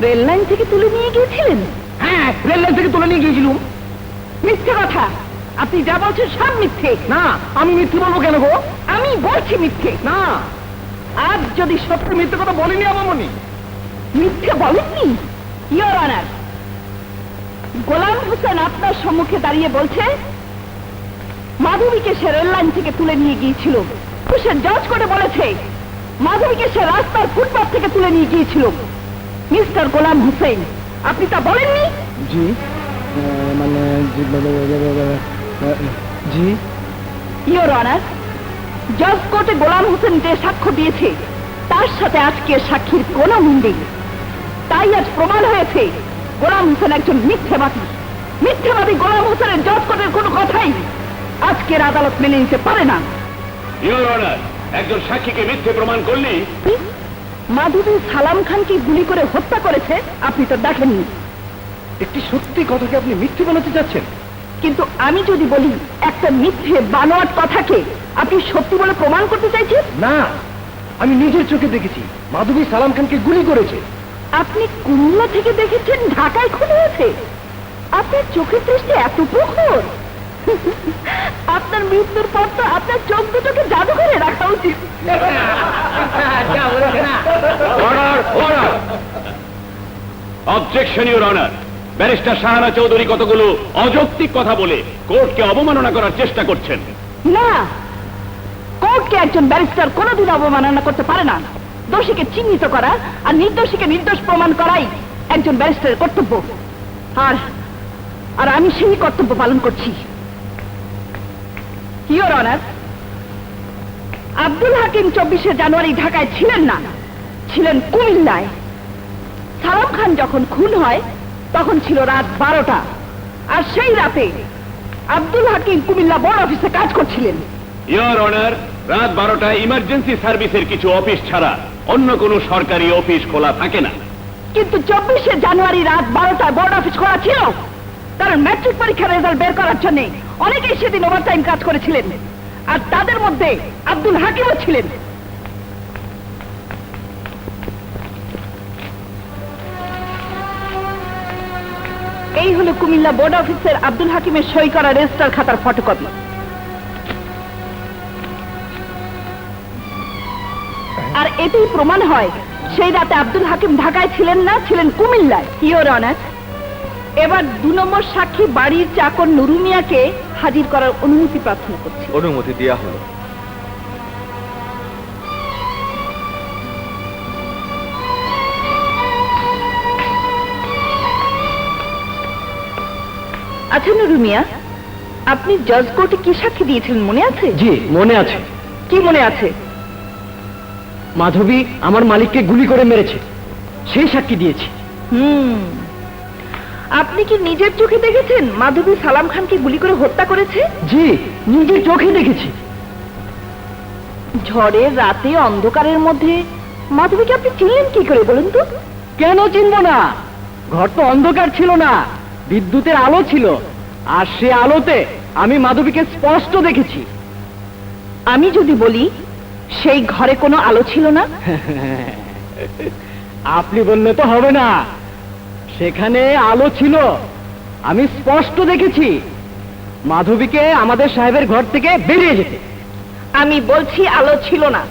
রেল লাইন থেকে তুলে নিয়ে গিয়েছিলেন? হ্যাঁ, রেল লাইন থেকে তুলে নিয়ে গিয়েছিলাম। মিথ্যে কথা, আপনি যা বলছেন সব মিথ্যে। না, আমি মিথ্যে বলবো কেন গো? আমি বলছি মিথ্যে। না, আজ যদি সত্য মিথ্যে কথা বলিনি আমামনি। মিথ্যে বলেননি? ইয়োর অনার, গোলাম হোসেন আপনার সম্মুখে দাঁড়িয়ে বলছে মাধবীকে সে রেল লাইন থেকে তুলে নিয়ে গিয়েছিল। সে জজ করে বলেছে মাধবীকে সে রাস্তার ফুটপাথ থেকে তুলে নিয়ে গিয়েছিল। মিস্টার গোলাম হোসেন, আপনি তা বলেননি? জি, মানে জি। ইয়োর অনার, জজ কোর্টে গোলাম হোসেন যে সাক্ষ্য দিয়েছে তার সাথে আজকের সাক্ষীর কোনো মিল নেই। তাই আজ প্রমাণ হয়েছে গোলাম হোসেন একজন মিথ্যেবাদী। মিথ্যেবাদী গোলাম হোসেনের জজ কোর্টের কোনো কথাই আজকের আদালত মেনে নিতে পারে না। ইওর অনার, একজন সাক্ষীকে মিথ্যে প্রমাণ করলেই মাধবী সালাম খানকে গুলি করে হত্যা করেছে আপনি তো দেখেননি। একটি সত্যি কথাকে আপনি মিথ্যে বানাতে চাচ্ছেন? কিন্তু আমি যদি বলি একটা মিথ্যে বানোয়াট কথাকে আপনি সত্যি বলে প্রমাণ করতে চাইছেন? না, আমি নিজের চোখে দেখেছি মাধবী সালাম খানকে গুলি করেছে। আপনি কুমিল্লা থেকে দেখেছেন ঢাকায় খুন হয়েছে? আপনার চোখের দৃষ্টি এত প্রখর। আপনার মৃত্যুর পর তো আপনার চোখ দুটোকে জাদুঘরে রাখা উচিত। Order, order. Objection your honour, barrister Shahana Chowdhury কতগুলো অযৌক্তিক কথা বলে কোর্টকে অবমাননা করার চেষ্টা করছেন। না, কোর্টকে একজন ব্যারিস্টার কোনোদিন অবমাননা করতে পারে না। দোষীকে চিহ্নিত করা আর নির্দোষীকে নির্দোষ প্রমাণ করাই একজন ব্যারিস্টারের কর্তব্য। আর আর আমি সেই কর্তব্য পালন করছি। ইওর অনার, আব্দুল হাকিম 24শে জানুয়ারি ঢাকায় ছিলেন না, ছিলেন কুমিল্লায়। সালাম খান যখন খুন হয় তখন ছিল রাত 12টা, আর সেই রাতে আব্দুল হাকিম কুমিল্লা বোর্ড অফিসে কাজ করছিলেন। ইওর অনার, রাত 12টায় ইমার্জেন্সি সার্ভিসের কিছু অফিস ছাড়া অন্য কোনো সরকারি অফিস খোলা থাকে না। কিন্তু 24শে জানুয়ারি রাত 12টায় বোর্ড অফিস খোলা ছিল, কারণ ম্যাট্রিক পরীক্ষার রেজাল্ট বের করার জন্য অনেকেই সেদিন ওভারটাইম কাজ করেছিলেন, আর তাদের মধ্যে আব্দুল হাকিমও ছিলেন। এই হলো কুমিল্লা বোর্ড অফিসের আব্দুল হাকিমের সই করা রেজিস্টার খাতার ফটোকপি। আর এতেই প্রমাণ হয় সেই রাতে আব্দুল হাকিম ঢাকায় ছিলেন না, ছিলেন কুমিল্লায়। ইওর অনার, এবার 2 নম্বর সাক্ষী বাড়ির চাকর নুরু মিয়াকে হাজির করার অনুমতি প্রার্থনা করছি। অনুমতি দেওয়া হলো। আচ্ছা নুরু মিয়া, আপনি জজ কোর্টে কি সাক্ষী দিয়েছিলেন মনে আছে? জি মনে আছে। কি মনে আছে? মাধবী আমার মালিককে গুলি করে মেরেছে, সেই সাক্ষী দিয়েছি। আপনি কি নিজের চোখে দেখেছেন মাধবী সালাম খানকে গুলি করে হত্যা করেছে? জি, নিজের চোখে দেখেছি। ঝড়ের রাতে অন্ধকারের মধ্যে মাধবীকে আপনি চিনলেন কি করে বলুন তো? কেন চিনব না? ঘর তো অন্ধকার ছিল না, বিদ্যুতের আলো ছিল, আর সে আলোতে আমি মাধবীকে স্পষ্ট দেখেছি। আমি যদি বলি সেই ঘরে কোনো আলো ছিল না? আপনি বললে তো হবে না, সেখানে আলো ছিল। আমি স্পষ্ট দেখেছি মাধবীকে আমাদের সাহেবের ঘর থেকে বেরিয়ে যেতে। আমি বলছি আলো ছিল না।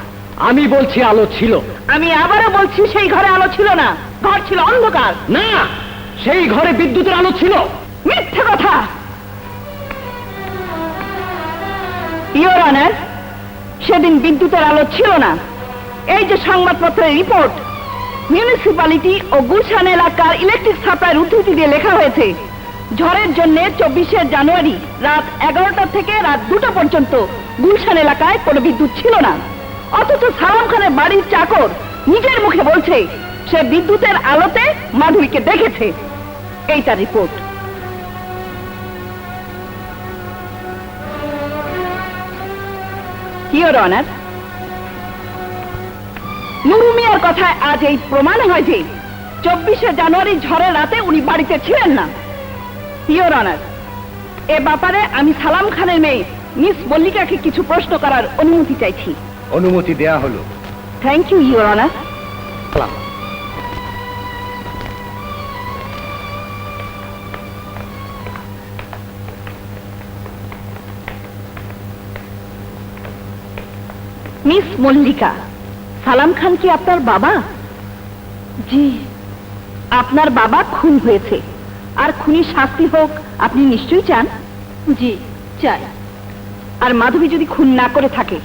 আমি বলছি আলো ছিল। আমি আবারও বলছি সেই ঘরে আলো ছিল না, ঘর ছিল অন্ধকার। না, সেই ঘরে বিদ্যুতের আলো ছিল। মিথ্যে কথা। ইওর অনার, সেদিন বিদ্যুতের আলো ছিল না। এই যে সংবাদপত্রের রিপোর্ট, মিউনিসিপ্যালিটি ও গুলশান এলাকার ইলেকট্রিক সাপ্লাইয়ের উদ্ধৃতি দিয়ে লেখা হয়েছে, ঝড়ের জন্য 24শে জানুয়ারি রাত 11টা থেকে রাত 2টা পর্যন্ত গুলশান এলাকায় কোনো বিদ্যুৎ ছিল না। অথচ সালাম খানের বাড়ির চাকর নিজের মুখে বলছে সে বিদ্যুতের আলোতে মাধবীকে দেখেছে। এইটা রিপোর্ট। ইওর অনার, নুরু মিয়ার কথায় আজ এই প্রমাণ হয় যে 24শে জানুয়ারি ঝড়ের রাতে উনি বাড়িতে ছিলেন না। ইওর অনার, এ ব্যাপারে আমি সালাম খানের মেয়ে মিস মল্লিকাকে কিছু প্রশ্ন করার অনুমতি চাইছি। অনুমতি দেয়া হলো। Thank you your honour. Miss Mallika, Salam Khan কি আপনার বাবা? জি। আপনার বাবা খুন হয়েছে, আর খুনির শাস্তি হোক আপনি নিশ্চয়ই চান? জি, চাই। আর মাধবী যদি খুন না করে থাকে,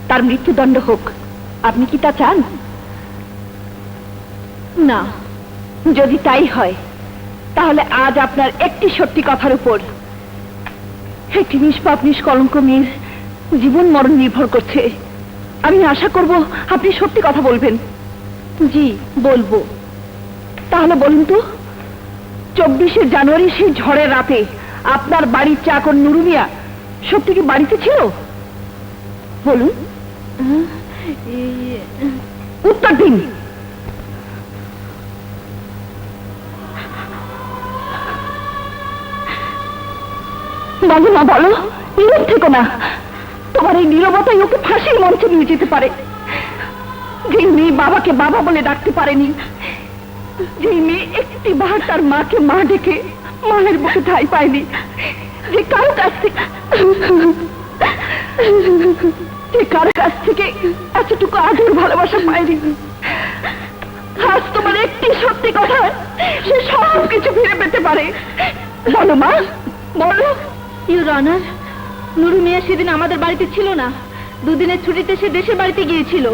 তার মৃত্যুদণ্ড হোক, আপনি কি তা চান? না। যদি তাই হয়, তাহলে আজ আপনার একটি সত্যি কথার উপর একটি নিষ্পাপ নিষ্কলঙ্ক মেয়ের জীবন মরণ নির্ভর করছে। আমি আশা করব আপনি সত্যি কথা বলবেন। জি, বলবো। তাহলে বলুন তো, 24শে জানুয়ারি সেই ঝড়ের রাতে আপনার বাড়ির চাকর নুরু মিয়া সত্যি কি বাড়িতে ছিল? বলুন, উত্তর দিন। বলো না, বলো, নীরব থেকো না। তোমার এই নীরবতাই ওকে ফাঁসির মঞ্চে নিয়ে যেতে পারে। যে মেয়ে বাবাকে বাবা বলে ডাকতে পারেনি, যে মেয়ে একটি বার তার মাকে মা ডেকে মায়ের বুকে ঠাঁই পায়নি, যে কারো কাছ থেকে এতটুকু আদর ভালোবাসা পায়নি, আজ তোমার একটি সত্যি কথা সে সব কিছু ফিরে পেতে পারে। বলো মা, বলো। ইওর অনার, নুরু মিয়া সেদিন আমাদের বাড়িতে ছিল না। দুদিনের ছুটিতে সে দেশের বাড়িতে গিয়েছিল।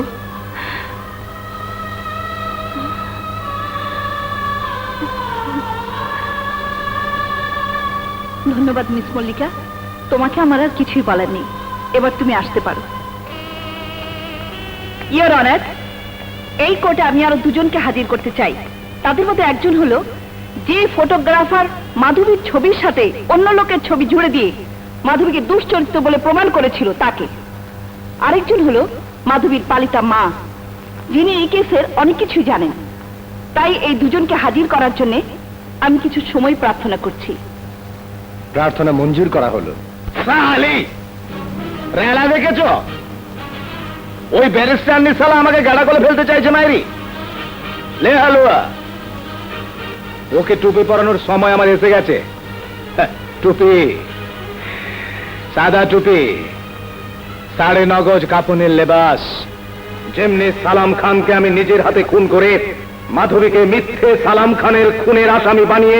ধন্যবাদ মিস মল্লিকা, তোমাকে আমার আর কিছুই বলার নেই। এবার তুমি আসতে পারো। ইওর অনার, এই কোর্টে আমি আরো দুজনকে হাজির করতে চাই। তাদের মধ্যে একজন হলো যে ফটোগ্রাফার মাধবীর ছবির সাথে অন্য লোকের ছবি জুড়ে দিয়ে মাধবীকে দুশ্চরিত্র বলে প্রমাণ করেছিল তাকে। আরেকজন হলো মাধবীর পালিতা মা, যিনি এই কেসের অনেক কিছুই জানেন। তাই এই দুজনকে হাজির করার জন্য আমি কিছু সময় প্রার্থনা করছি। প্রার্থনা মঞ্জুর করা হলো। রেলা দেখেছ? ওই ব্যারিস্টার নিসালা আমাকে গাড়া করে ফেলতে চাইছে মাইরি। লে হালুয়া, ওকে টুপি পরানোর সময় আমার এসে গেছে। টুপি, সাদা টুপি, 9.5 গজ কাপনের লেবাস। যেমনি সালাম খানকে আমি নিজের হাতে খুন করে মাধবীকে মিথ্যে সালাম খানের খুনের আসামি বানিয়ে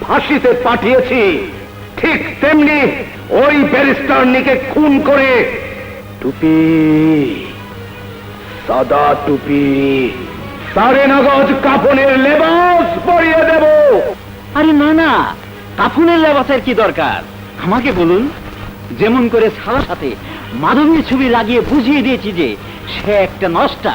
ফাঁসিতে পাঠিয়েছি, ঠিক তেমনি ওই ব্যারিস্টার নিকে খুন করে টুপি, সাদা টুপি, 9.5 গজ কাপনের লেবাস পরিয়ে দেব। আরে না না, কাফনের লেবাসের কি দরকার? আমাকে বলুন, যেমন করে সালার সাথে মাধবীর ছবি লাগিয়ে বুঝিয়ে দিয়েছি যে সে একটা নষ্টা,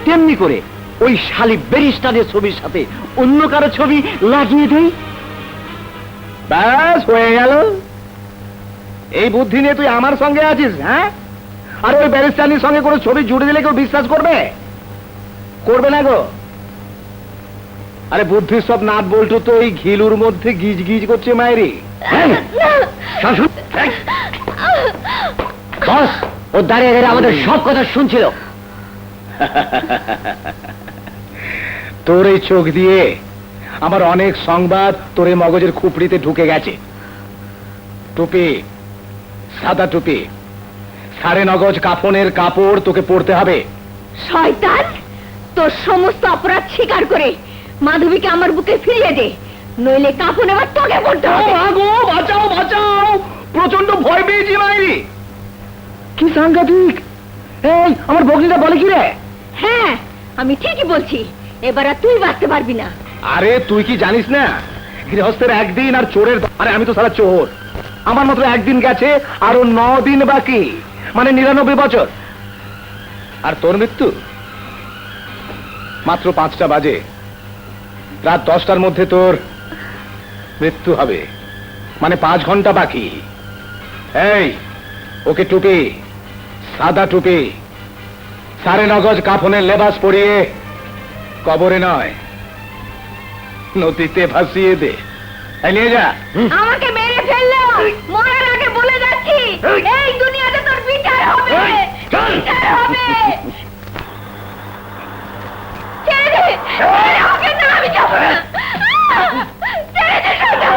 তেমনি করে ওই শালি ব্যারিস্টারের ছবির সাথে অন্য কারো ছবি লাগিয়ে দেই। ব্যাস হয়ে গেল। এই বুদ্ধি নিয়ে তুই আমার সঙ্গে আছিস? হ্যাঁ, আর ওই ব্যারিস্টারের সঙ্গে কোনো ছবি জুড়ে দিলে কেউ বিশ্বাস করবে? করবে না গো। আরে বুদ্ধির সব নাট বল্টু তো এই ঘিলুর মধ্যে গিজ গিজ করছে মায়েরি। বস ও দাঁড়িয়ে দাঁড়িয়ে আমাদের সব কথা শুনছিল। তোর এই চোখ দিয়ে আমার অনেক সংবাদ তোর এই মগজের খুপড়িতে ঢুকে গেছে। টুপি, সাদা টুপি, সাড়ে নগজ কাফনের কাপড় তোকে পরতে হবে। শয়তান, তোর সমস্ত অপরাধ স্বীকার করে মাধবীকে আমার বুকে ফিরিয়ে দে, নইলে কাপড় এবার তোকে পড়তে হবে। বাঁচাও বাঁচাও, প্রচন্ড ভয় পেয়েছি মাইরি। কি সাংঘাতিক! এই আমার ভগ্নিটা বলে কি রে? হ্যাঁ, আমি ঠিকই বলছি, এবার আর তুই বাঁচতে পারবি না। আরে তুই কি জানিস না, গৃহস্থের একদিন আর চোরের, আরে আমি তো সারা চোর, আমার মাত্র একদিন গেছে, আরো 9 দিন বাকি, মানে 99 বছর। আর তোর মৃত্যু মাত্র 5টা বাজে, রাত 10টার মধ্যে তোর মৃত্যু হবে, মানে 5 ঘন্টা বাকি। এই ওকে টুপি, সাদা টুপি, সাড়ে নগজ কাফনের লেবাস পরিয়ে কবরে নয় নদীতে ভাসিয়ে দে। এই নিয়ে যা। আমাকে মেরে ফেললো, মরার আগে বলে যাচ্ছি, এই দুনিয়াতে তোর বিচার হবে, বিচার হবে। ছেড়ে দে, ছেড়ে দে ওকে, না আমি যাবো না। ছেড়ে দে শয়তান।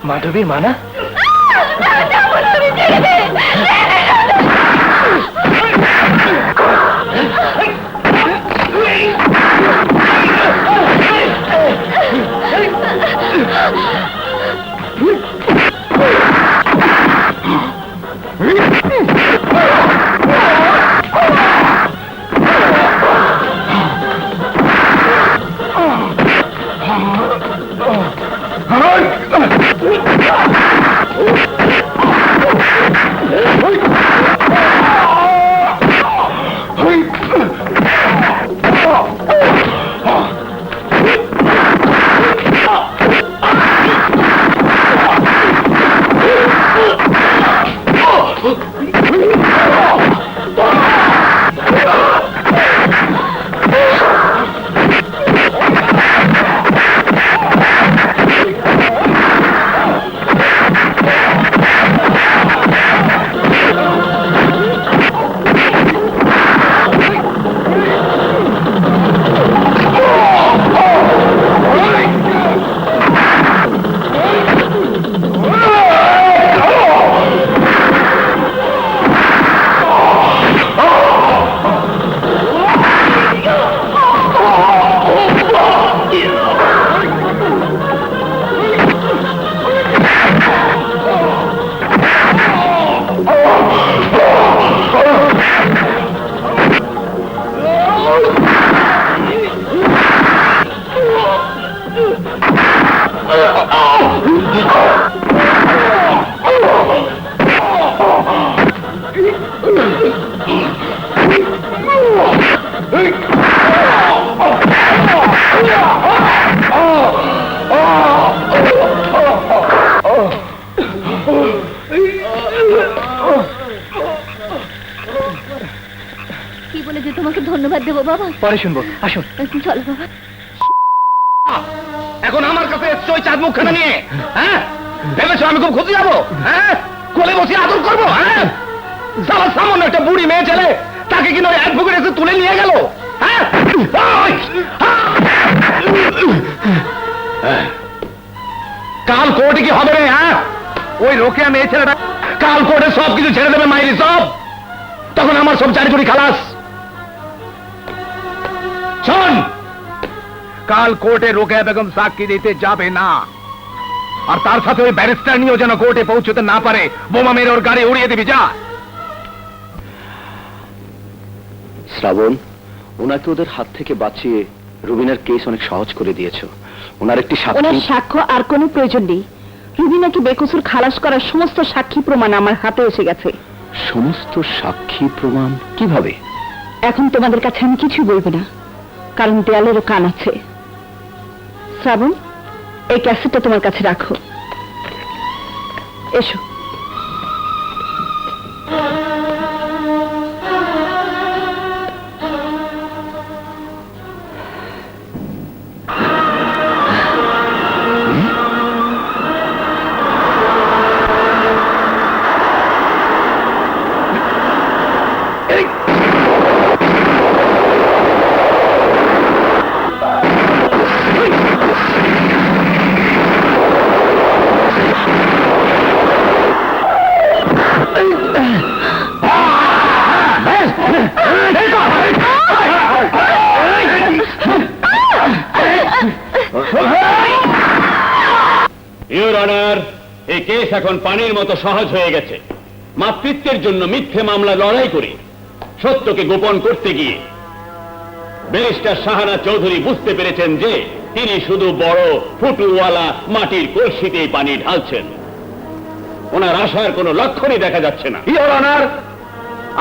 মাধবীর মানা কি বলে যে তোমাকে ধন্যবাদ দেবো বাবা? পরে শুনবো, আসুন। চলো বাবা। এখন আমার কাছে এসছো ওই চাঁদ মুখখানা নিয়ে, হ্যাঁ? ভেবেছো আমি খুব খুশি যাবো, হ্যাঁ? কোলে বসে আদর করবো, হ্যাঁ? সারা সামান্য একটা বুড়ি মেয়ে ছেলে, তাকে কিনা ওই অ্যাডভোকেট এসে তুলে নিয়ে গেল, হ্যাঁ? কাল কোর্টে কি হবে রে, হ্যাঁ? ওই রোকেয়া মেয়ে ছেলেটা কাল কোর্টে সব কিছু ছেড়ে দেবে, মাইরি সব, তখন আমার সব চারিচুরি খালাস। শোন, কাল কোর্টে রোকেয়া বেগম সাক্ষী দিতে যাবে না, আর তার সাথে ওই ব্যারিস্টার নিয়েও যেন কোর্টে পৌঁছতে না পারে, বোমা মেরে ওর গাড়ি উড়িয়ে দিবি, যা। শ্রাবণ, ওনাকে ওদের হাত থেকে বাঁচিয়ে রুবিনার কেস অনেক সহজ করে দিয়েছো। ওনার একটি ওনার সাক্ষী, সাক্ষ্য আর কোনো প্রয়োজন নেই। রুবিনাকে বেকসুর খালাস করার সমস্ত সাক্ষী প্রমাণ আমার হাতে এসে গেছে। সমস্ত সাক্ষী প্রমাণ কিভাবে? এখন তোমাদের কাছে আমি কিছু বলবো না, কারণ দেয়ালেরও কান আছে। শ্রাবণ, এই ক্যাসেটটা তোমার কাছে রাখো। এসো। ইউর অনার, এই কেস এখন পানির মতো সহজ হয়ে গেছে। মাতৃত্বের জন্য মিথ্যে মামলা লড়াই করে সত্যকে গোপন করতে গিয়ে ব্যারিস্টার শাহানা চৌধুরী বুঝতে পেরেছেন যে তিনি শুধু বড় ফুটুওয়ালা মাটির কলসিতেই পানি ঢালছেন। ওনার আশার কোনো লক্ষণই দেখা যাচ্ছে না। ইওর অনার,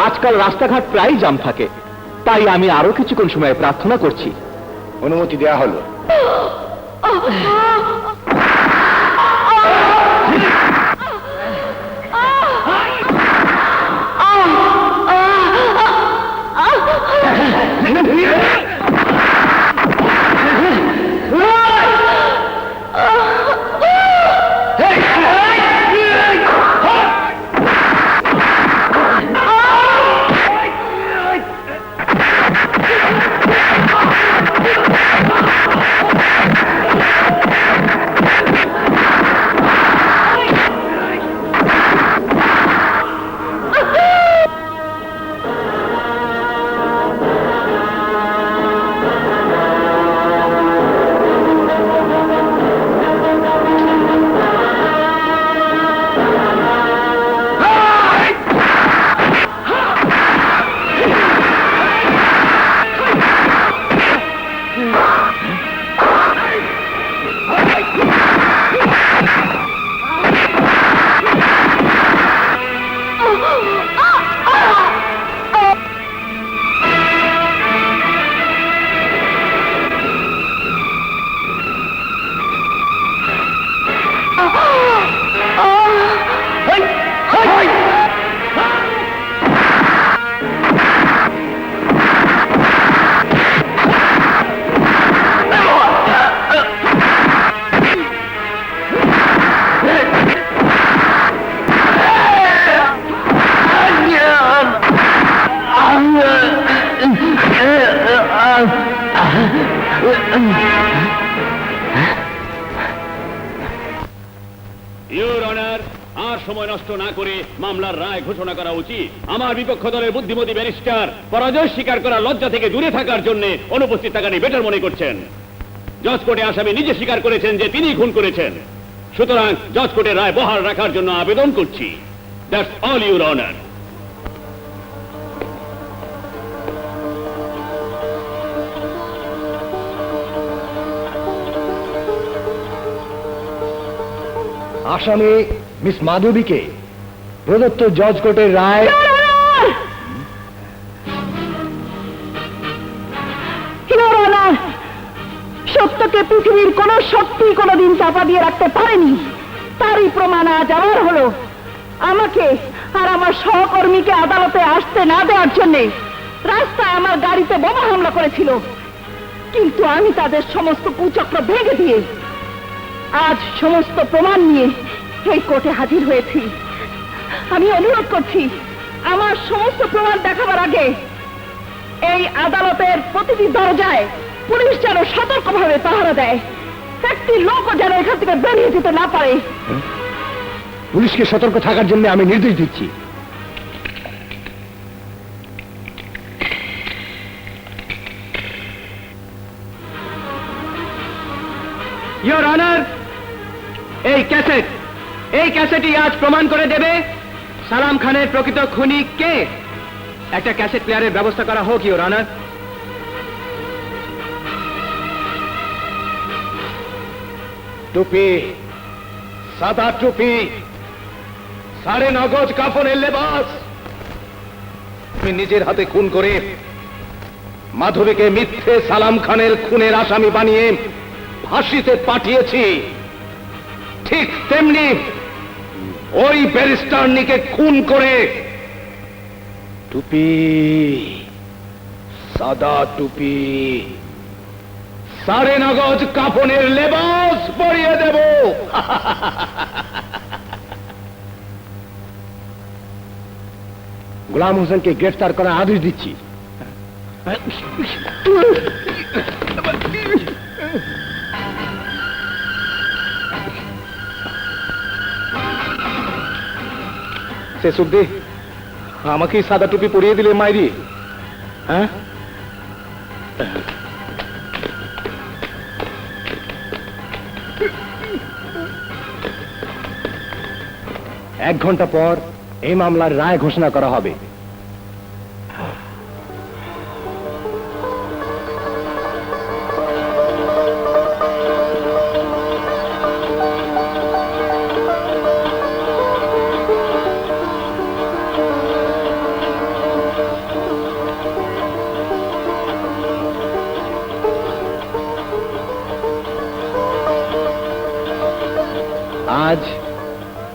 আজকাল রাস্তাঘাট প্রায় জাম থাকে, তাই আমি আরো কিছুক্ষণ সময় প্রার্থনা করছি। অনুমতি দেয়া হলো। ইউর অনার, আর সময় নষ্ট না করে মামলার রায় ঘোষণা করা উচিত। আমার বিপক্ষ দলের বুদ্ধিমতী ব্যারিস্টার পরাজয় স্বীকার করার লজ্জা থেকে দূরে থাকার জন্য অনুপস্থিত থাকা নিয়ে বেটার মনে করছেন। জজ কোর্টে আসামি নিজে স্বীকার করেছেন যে তিনি খুন করেছেন। সুতরাং জজ কোর্টের রায় বহাল রাখার জন্য আবেদন করছি। That's all your honour. আসামি মিস মাধবীকে প্রদত্ত জজ কোর্টের রায়। ইওর অনার, সত্যকে পৃথিবীর কোন শক্তি কোনদিন চাপা দিয়ে রাখতে পারেনি, তারই প্রমাণ আজ আমার হলো। আমাকে আর আমার সহকর্মীকে আদালতে আসতে না দেওয়ার জন্য রাস্তায় আমার গাড়িতে বোমা হামলা করেছিল, কিন্তু আমি তাদের সমস্ত কুচক্র ভেঙে দিয়ে আজ সমস্ত প্রমাণ নিয়ে এই কোর্টে হাজির হয়েছি। আমি অনুরোধ করছি, আমার সমস্ত প্রমাণ দেখাবার আগে এই আদালতের প্রতিটি দরজায় পুলিশ যেন সতর্কভাবে পাহারা দেয়, একটি লোকও যেন এখান থেকে বেরিয়ে যেতে না পারে। পুলিশকে সতর্ক থাকার জন্য আমি নির্দেশ দিচ্ছি। ইওর অনার, এই ক্যাসেটই আজ প্রমাণ করে দেবে সালাম খানের প্রকৃত খুনি কে। একটা ক্যাসেট প্লেয়ারের ব্যবস্থা করা হোক ইওর অনার। টুপি, সাদা টুপি, 9.5 গজ কাফনের লেবাস, আমি নিজের হাতে খুন করে মাধবীকে মিথ্যে সালাম খানের খুনের আসামি বানিয়ে ফাঁসিতে পাঠিয়েছি। ঠিক তেমনি ওই ব্যারিস্টারনিকে খুন করে টুপি, সাদা টুপি, 9.5 গজ কাফনের লেবাস পরিয়ে দেব। গোলাম হোসেনকে গ্রেফতার করার আদেশ দিচ্ছি। শেষুদ্দি, আমাকে এই সাদা টুপি পরিয়ে দিলে মাইরি, হ্যাঁ? 1 ঘন্টা পর এই মামলার রায় ঘোষণা করা হবে। আজ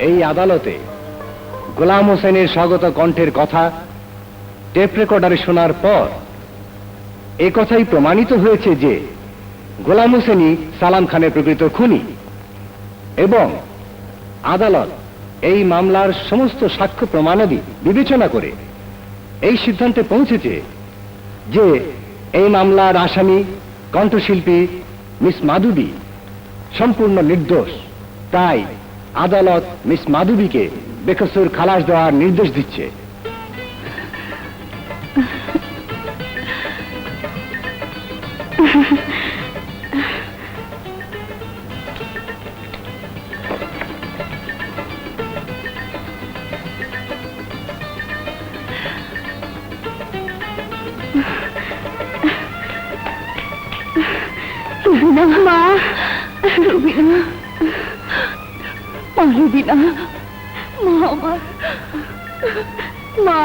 এই আদালতে গোলাম হোসেনের স্বাগত কণ্ঠের কথা টেপ রেকর্ডারে শোনার পর এ কথাই প্রমাণিত হয়েছে যে গোলাম হোসেনই সালাম খানের প্রকৃত খুনি, এবং আদালত এই মামলার সমস্ত সাক্ষ্য প্রমাণাদি বিবেচনা করে এই সিদ্ধান্তে পৌঁছেছে যে এই মামলার আসামি কণ্ঠশিল্পী মিস মাধবী সম্পূর্ণ নির্দোষ। তাই আদালত মিস মাধবীকে বেকসুর খালাস দেওয়ার নির্দেশ দিচ্ছে। রুবিনা, মা, রুবিনা, মা, রুবিনা, মা আমার, মা।